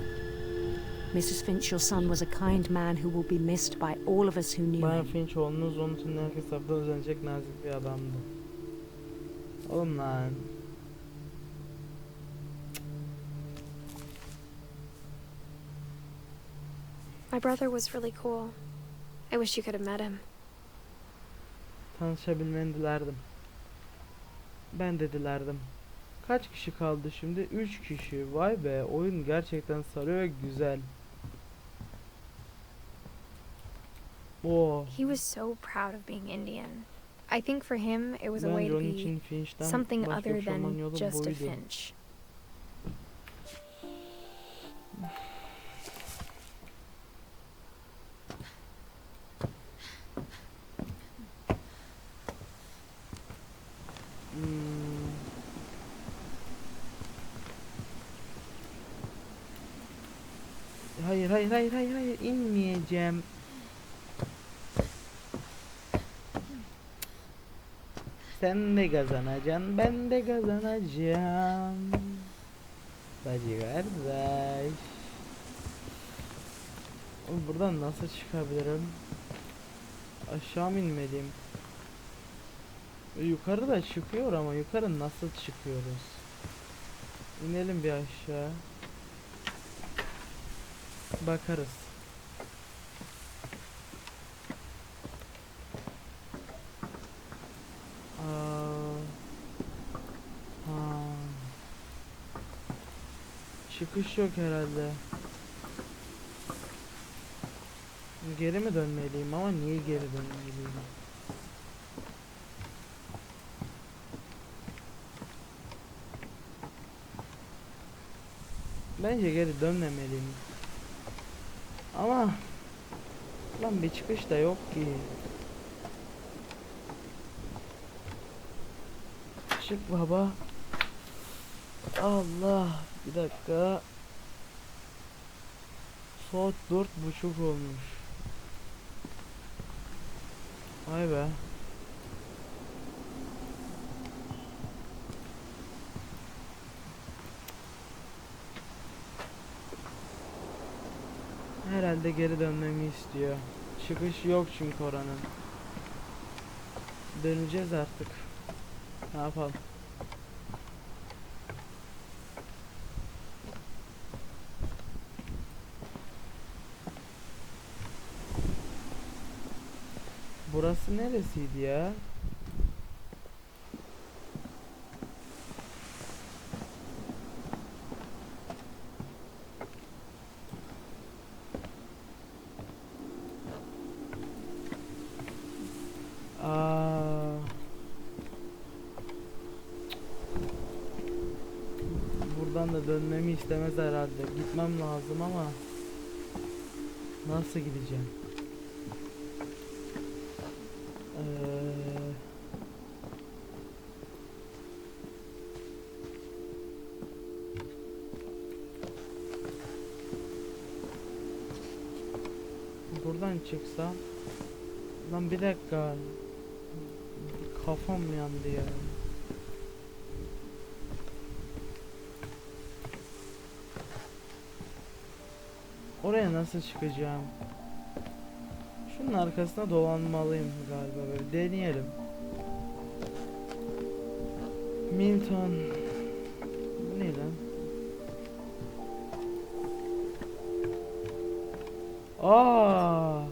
Mrs. Finch, your son was a kind man who will be missed by all of us who knew Bayan him. Finch oğlunuz onun için herkes tarafından özenecek nazik bir adamdı. Oğlum lan. My brother was really cool. I wish you could have met him. Tanışabilmeni dilerdim. Ben de dilerdim. Kaç kişi kaldı şimdi? 3 kişi. Vay be, oyun gerçekten sarıyor ve güzel. Oo. He was so proud of being Indian. I think for him it was a way Bence to onun be için Finch'ten something başka other bir şey olmanın than yolu just a buydu. Finch. Hayır hayır hayır hayır hayır inmeyeceğim. Sen de kazanacaksın, ben de kazanacağım. Bacı kardeş. Oğlum buradan nasıl çıkabilirim? Aşağı mı inmeliyim? Yukarı da çıkıyor ama yukarı nasıl çıkıyoruz? İnelim bir aşağı. Bakarız. Çıkış yok herhalde. Geri mi dönmeliyim ama niye geri dönmeliyim? Bence geri dönmemeliyim. Ama lan bir çıkış da yok ki. Çık baba. Allah, bir dakika. Saat 4:30 olmuş. Vay be. Herhalde geri dönmemi istiyor. Çıkış yok çünkü oranın. Döneceğiz artık. Ne yapalım? Burası neresiydi ya? Buradan da dönmemi istemez herhalde. Gitmem lazım ama nasıl gideceğim? Buradan çıksam. Lan bir dakika. Kafam yandı ya. Oraya nasıl çıkacağım? Şunun arkasına dolanmalıyım galiba, böyle deneyelim. Milton. Bu ne lan? Aa!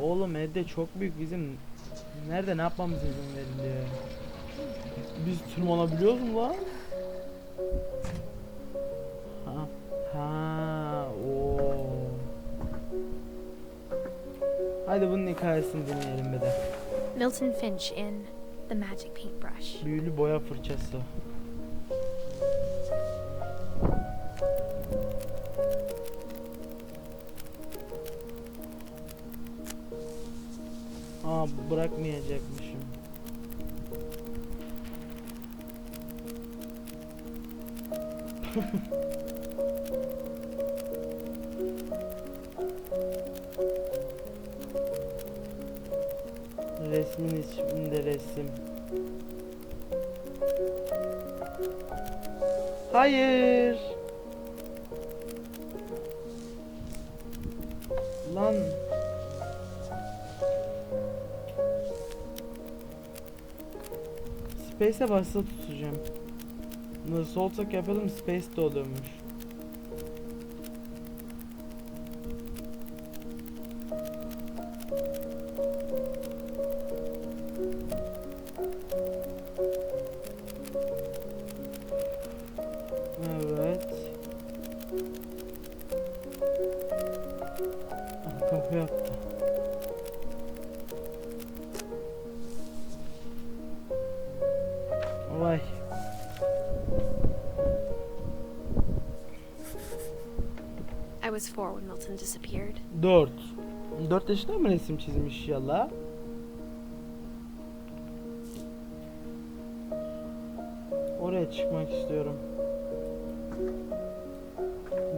Oğlum evde çok büyük, bizim nerede ne yapmamız izin veriliyor? Biz tırmanabiliyoruz mu lan? Ha, ha, o. Hadi bunun hikayesini dinleyelim bir de. Milton Finch in The Magic Paintbrush. Büyülü boya fırçası. Aa, bırakmayacakmışım. Resmin içinde resim. Hayır. Lan. Space'e basılı tutacağım. Nasıl olsak yapalım, Space de oluyormuş. Evet. Ah, kapı yaptı. Vay. I was 4 when Milton disappeared. 4 yaşında mı resim çizmiş ya la? Oraya çıkmak istiyorum.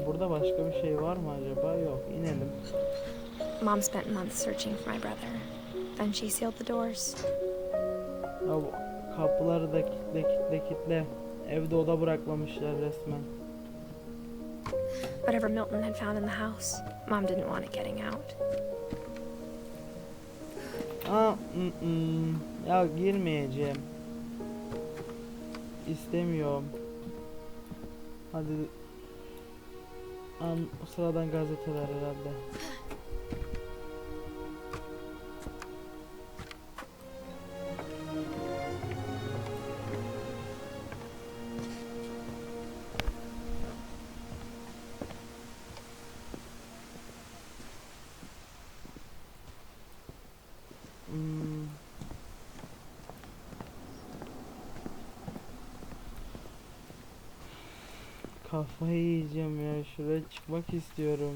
Burada başka bir şey var mı acaba? Yok, inelim. Mom spent months searching for my brother. Then she sealed the doors. Ya bu kapıları da kitle. Evde oda bırakmamışlar resmen. Whatever Milton had found in the house, Mom didn't want it getting out. Ya girmeyeceğim. İstemiyorum. Hadi. Sıradan gazeteler herhalde. Kafayı yiyeceğim ya. Şuraya çıkmak istiyorum.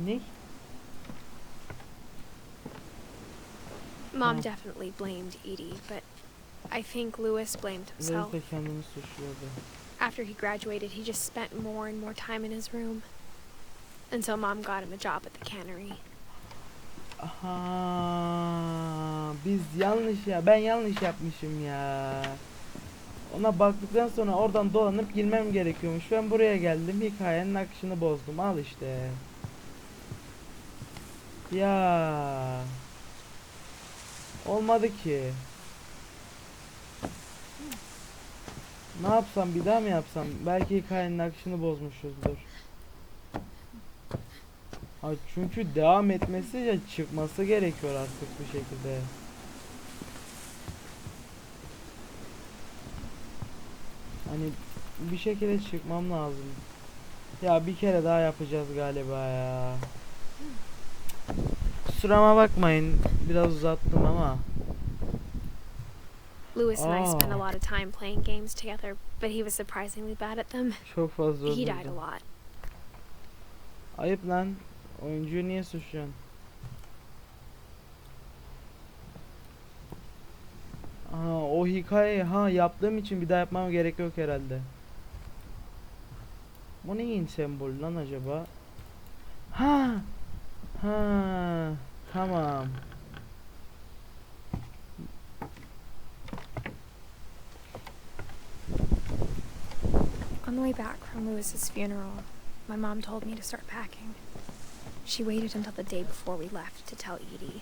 Ne? Mom definitely blamed Edie, but I think Lewis blamed himself. Lewis de kendini suçluyordu. After he graduated, he just spent more and more time in his room. Until Mom got him a job at the cannery. Aha, ben yanlış yapmışım ya. Ona baktıktan sonra oradan dolanıp girmem gerekiyormuş. Ben buraya geldim, hikayenin akışını bozdum. Al işte. Ya. Olmadı ki. Ne yapsam, bir daha mı yapsam? Belki hikayenin akışını bozmuşuzdur. Ha, çünkü devam etmesi ya çıkması gerekiyor artık bir şekilde. Hani bir şekilde çıkmam lazım. Ya bir kere daha yapacağız galiba ya. Kusuruma bakmayın, biraz uzattım ama. Lewis and I spent a lot of time playing games together, but he was surprisingly bad at them. Çok fazla He died a öldürdüm. lot. Ayıp lan. Oyuncuyu niye suçluyorsun? O hikayeyi yaptığım için bir daha yapmam gerek yok herhalde. Bu neyin sembolü lan acaba? Tamam. On the way back from Lewis's funeral, my mom told me to start packing. She waited until the day before we left to tell Edie.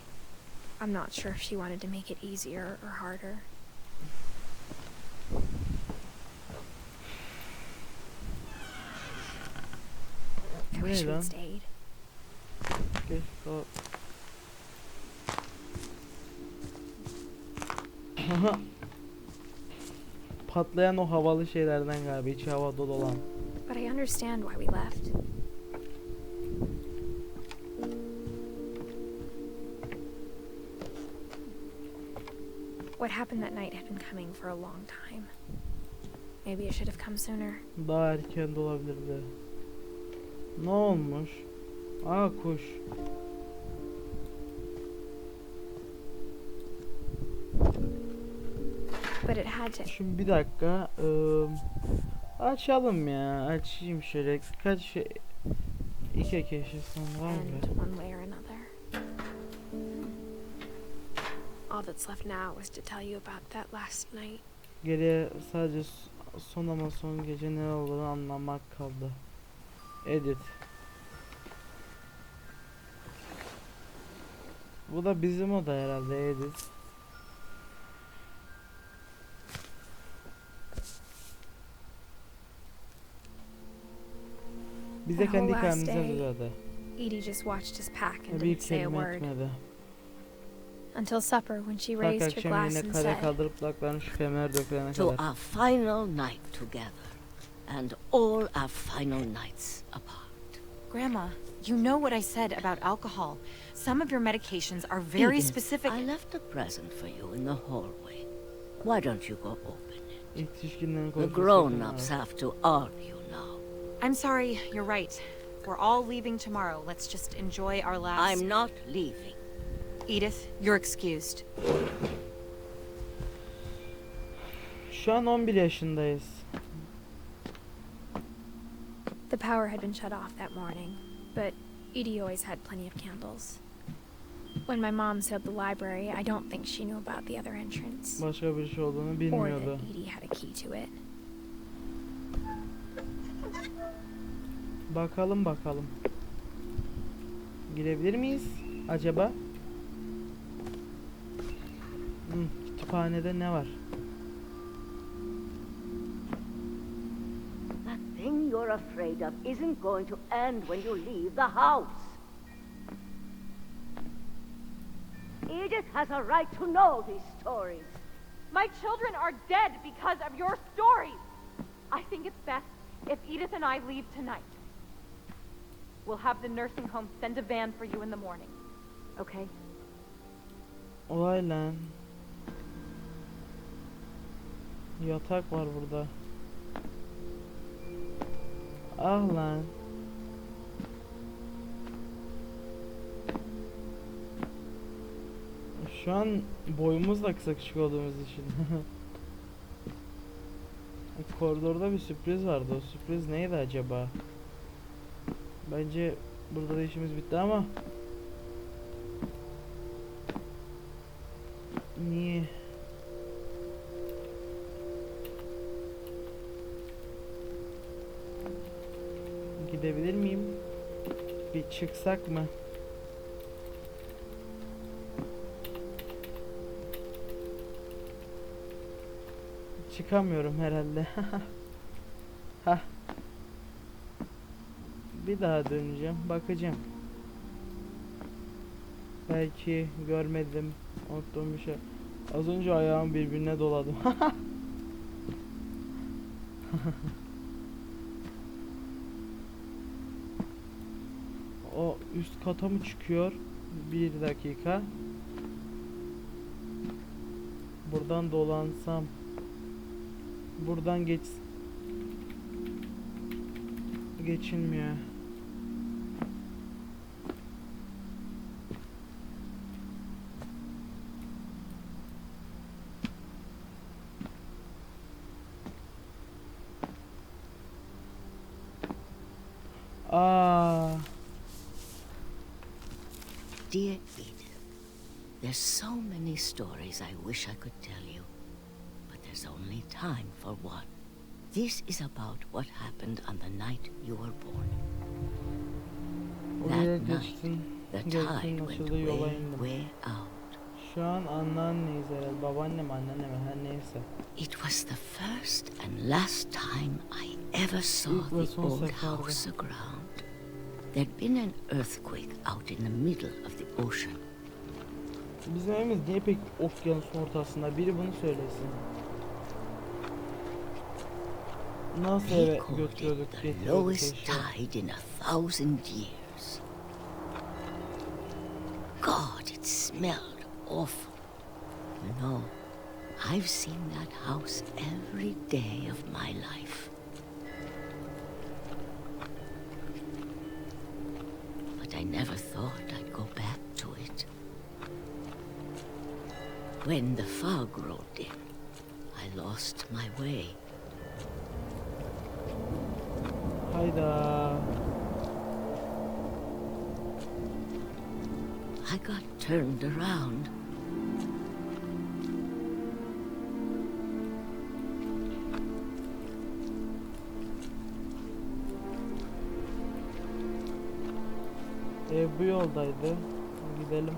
I'm not sure if she wanted to make it easier or harder. I wish we'd stayed. Patlayan o havalı şeylerden galiba, içi havada olan. But I understand why we left. What happened that night had been coming for a long time. Maybe it should have come sooner. Daha erken de olabilirdi. Ne olmuş? Kuş. But it had to. Şimdi bir dakika. Açalım ya. Açayım şöyle. Kaç şey. İki kişi sonra var End mı? one way or another. All that's left now was to tell you about that last night. Geriye sadece son gece ne olduğunu anlamak kaldı. Edith. Bu da bizim oda herhalde, Edith. Bize kendi hikayemizi hazırladı. Edie just watched us pack and Bir didn't say a kelime word. etmedi. Until supper when she Kalk raised her akşam glass yine and kare said, kaldırıp kulaklarını şu kemer dökülene To kadar. our final night together, and all our final nights apart. Grandma, you know what I said about alcohol. Some of your medications are very Edith, specific. I left a present for you in the hallway. Why don't you go open it? Yetişkinlerin The konuşması grown-ups var. have to argue now. I'm sorry, you're right. We're all leaving tomorrow. Let's just enjoy our last... I'm not leaving. Edith, you're excused. Şu an 11 yaşındayız. The power had been shut off that morning, but Edie always had plenty of candles. When my mom sealed the library, I don't think she knew about the other entrance. Başka bir şey olduğunu Or bilmiyordu. that Edie had a key to it. Bakalım. Girebilir miyiz acaba? Kütüphanede ne var? That thing you're afraid of isn't going to end when you leave the house. Edith has a right to know these stories. My children are dead because of your stories. I think it's best if Edith and I leave tonight. We'll have the nursing home send a van for you in the morning. Okay? Olay lan. Yatak var burada. Ah lan. Şu an boyumuz da kısa küçük olduğumuz için. Koridorda bir sürpriz vardı. O sürpriz neydi acaba? Bence burada da işimiz bitti ama niye? Gidebilir miyim? Bir çıksak mı? Çıkamıyorum herhalde. Hah. Bir daha döneceğim, bakacağım. Belki görmedim, unuttuğum bir şey. Az önce ayağım birbirine doladım. O üst kata mı çıkıyor? Bir dakika. Buradan dolansam. Buradan geçilmiyor. Dear Edith, there's so many stories I wish I could tell you, but there's only time for one. This is about what happened on the night you were born. That night, the tide went way out. Şu an anneanneyiz herhalde. Babaannem, anneannem, her neyse. It was the first and last time I ever saw the old house aground. There'd been an earthquake out in the middle of the ocean. Bizim evimiz niye pek okyanusun ortasında? Biri bunu söylesin. Nasıl eve götürüyorduk? The lowest tide in 1,000 years. God, it smelled awful. You know, I've seen that house every day of my life. But I never thought I'd go back to it. When the fog rolled in, I lost my way. Hayda. I got turned around. Bu yoldaydı. Gidelim.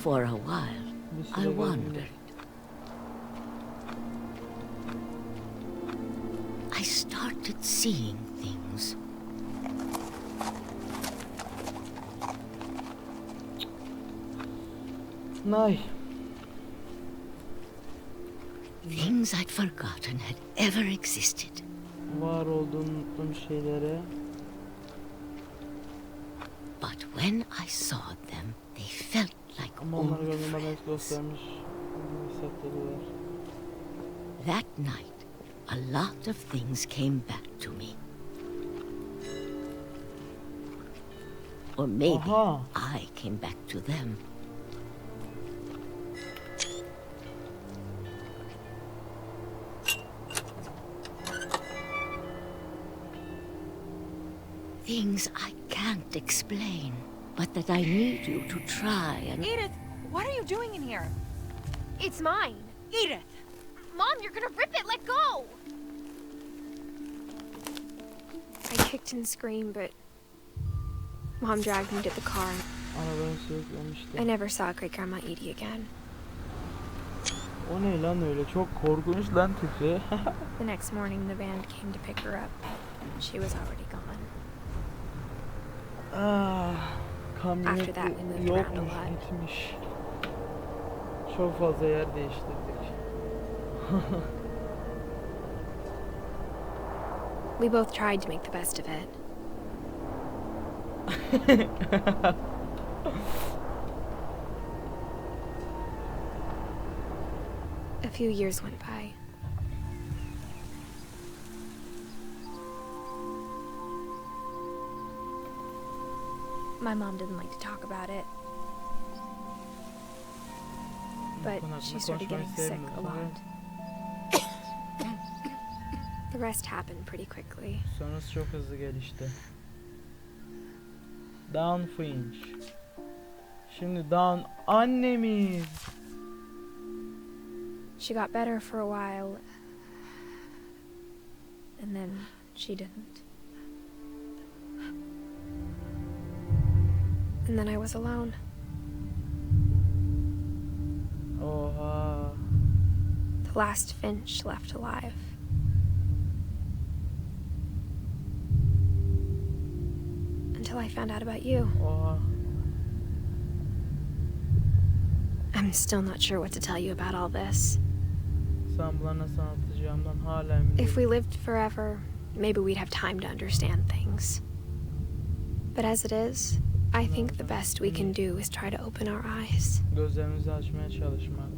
For a while, I wondered. I started seeing things. Nay. Things I'd forgotten had ever existed. Var olduğunu unuttuğum şeyleri. But when I saw them, they felt like Ama onları old görmem bana friends. göstermiş. Hissettirdiler. That night, a lot of things came back to me. Or maybe Aha. I came back to them. things I can't explain, but that I need you to try and... Edith, what are you doing in here? It's mine. Edith! Mom, you're gonna rip it. Let go. I kicked and screamed, but Mom dragged me to the car. Arabayı sürüklemişti. I never saw Great Grandma Edie again. O ne lan öyle? Çok korkunç lan tipi. The next morning, the band came to pick her up. She was already gone. Kamyoneti that, we moved around a yokmuş, lot. gitmiş. Çok fazla yer değiştirdik. We both tried to make the best of it. A few years went by. My mom didn't like to talk about it. But she started getting sick a lot. The rest happened pretty quickly. Sonrası çok hızlı gelişti. Down Finch. Şimdi Down annemiz. She got better for a while, and then she didn't. And then I was alone. Oha. The last Finch left alive. Until I found out about you. Oha. I'm still not sure what to tell you about all this. Sen bana nasıl anlatacağımdan hala emin If we değilim. lived forever, maybe we'd have time to understand things. But as it is, I think the best we can do is try to open our eyes Gözlerimizi açmaya çalışmak.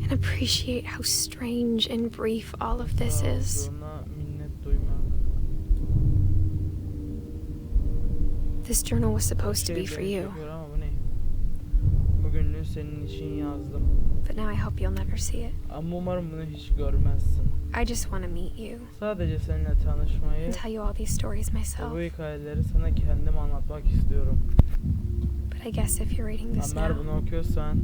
and appreciate how strange and brief all of this is. Olduğuna minnet duymak. This journal was supposed to be for Şey you, çekiyor ama bu ne? Bugünlüğü senin için yazdım. but now I hope you'll never see it. Ama umarım bunu hiç görmezsin. I just want to meet you Sadece seninle tanışmayı and tell you all these stories ve myself. bu hikayeleri sana kendim anlatmak istiyorum. But I guess if you're reading this Ömer now, bunu okuyorsan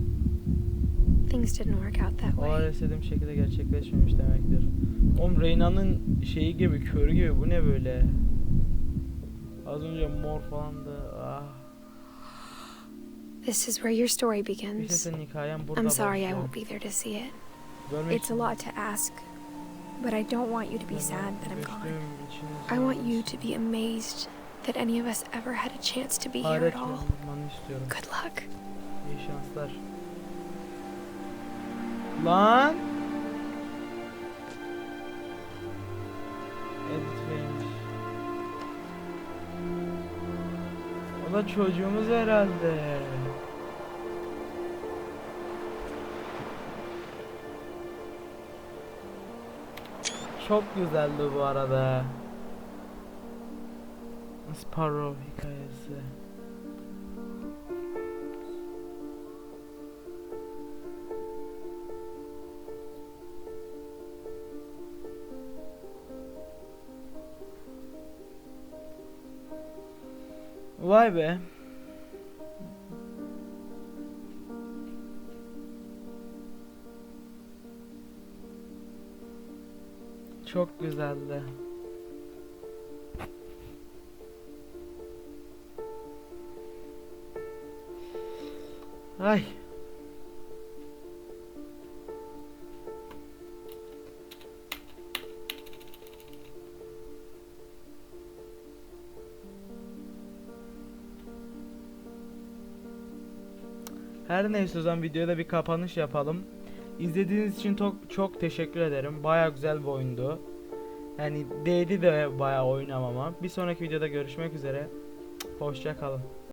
things didn't work out that o way. ara istediğim şekilde gerçekleşmemiş demektir. Oğlum Reyna'nın şeyi gibi, körü gibi, bu ne böyle? Az önce mor falandı. Ah. This is where your story İşte begins. senin hikayen burada I'm sorry I başlıyor. won't be there to see it. Görmek It's a lot to ask, but I don't want you to be sad that I'm gone. I want you to be amazed that any of us ever had a chance to be here Hayret at all. olmanı istiyorum. Good luck. İyi şanslar. Lan! Edith Finch. O da çocuğumuz herhalde. Çok güzeldi bu arada. Sparrow hikayesi. Vay be. Çok güzeldi. Ay. Her neyse, o zaman videoda bir kapanış yapalım. İzlediğiniz için çok teşekkür ederim. Baya güzel bir oyundu. Yani değdi de baya oynamama. Bir sonraki videoda görüşmek üzere. Hoşça kalın.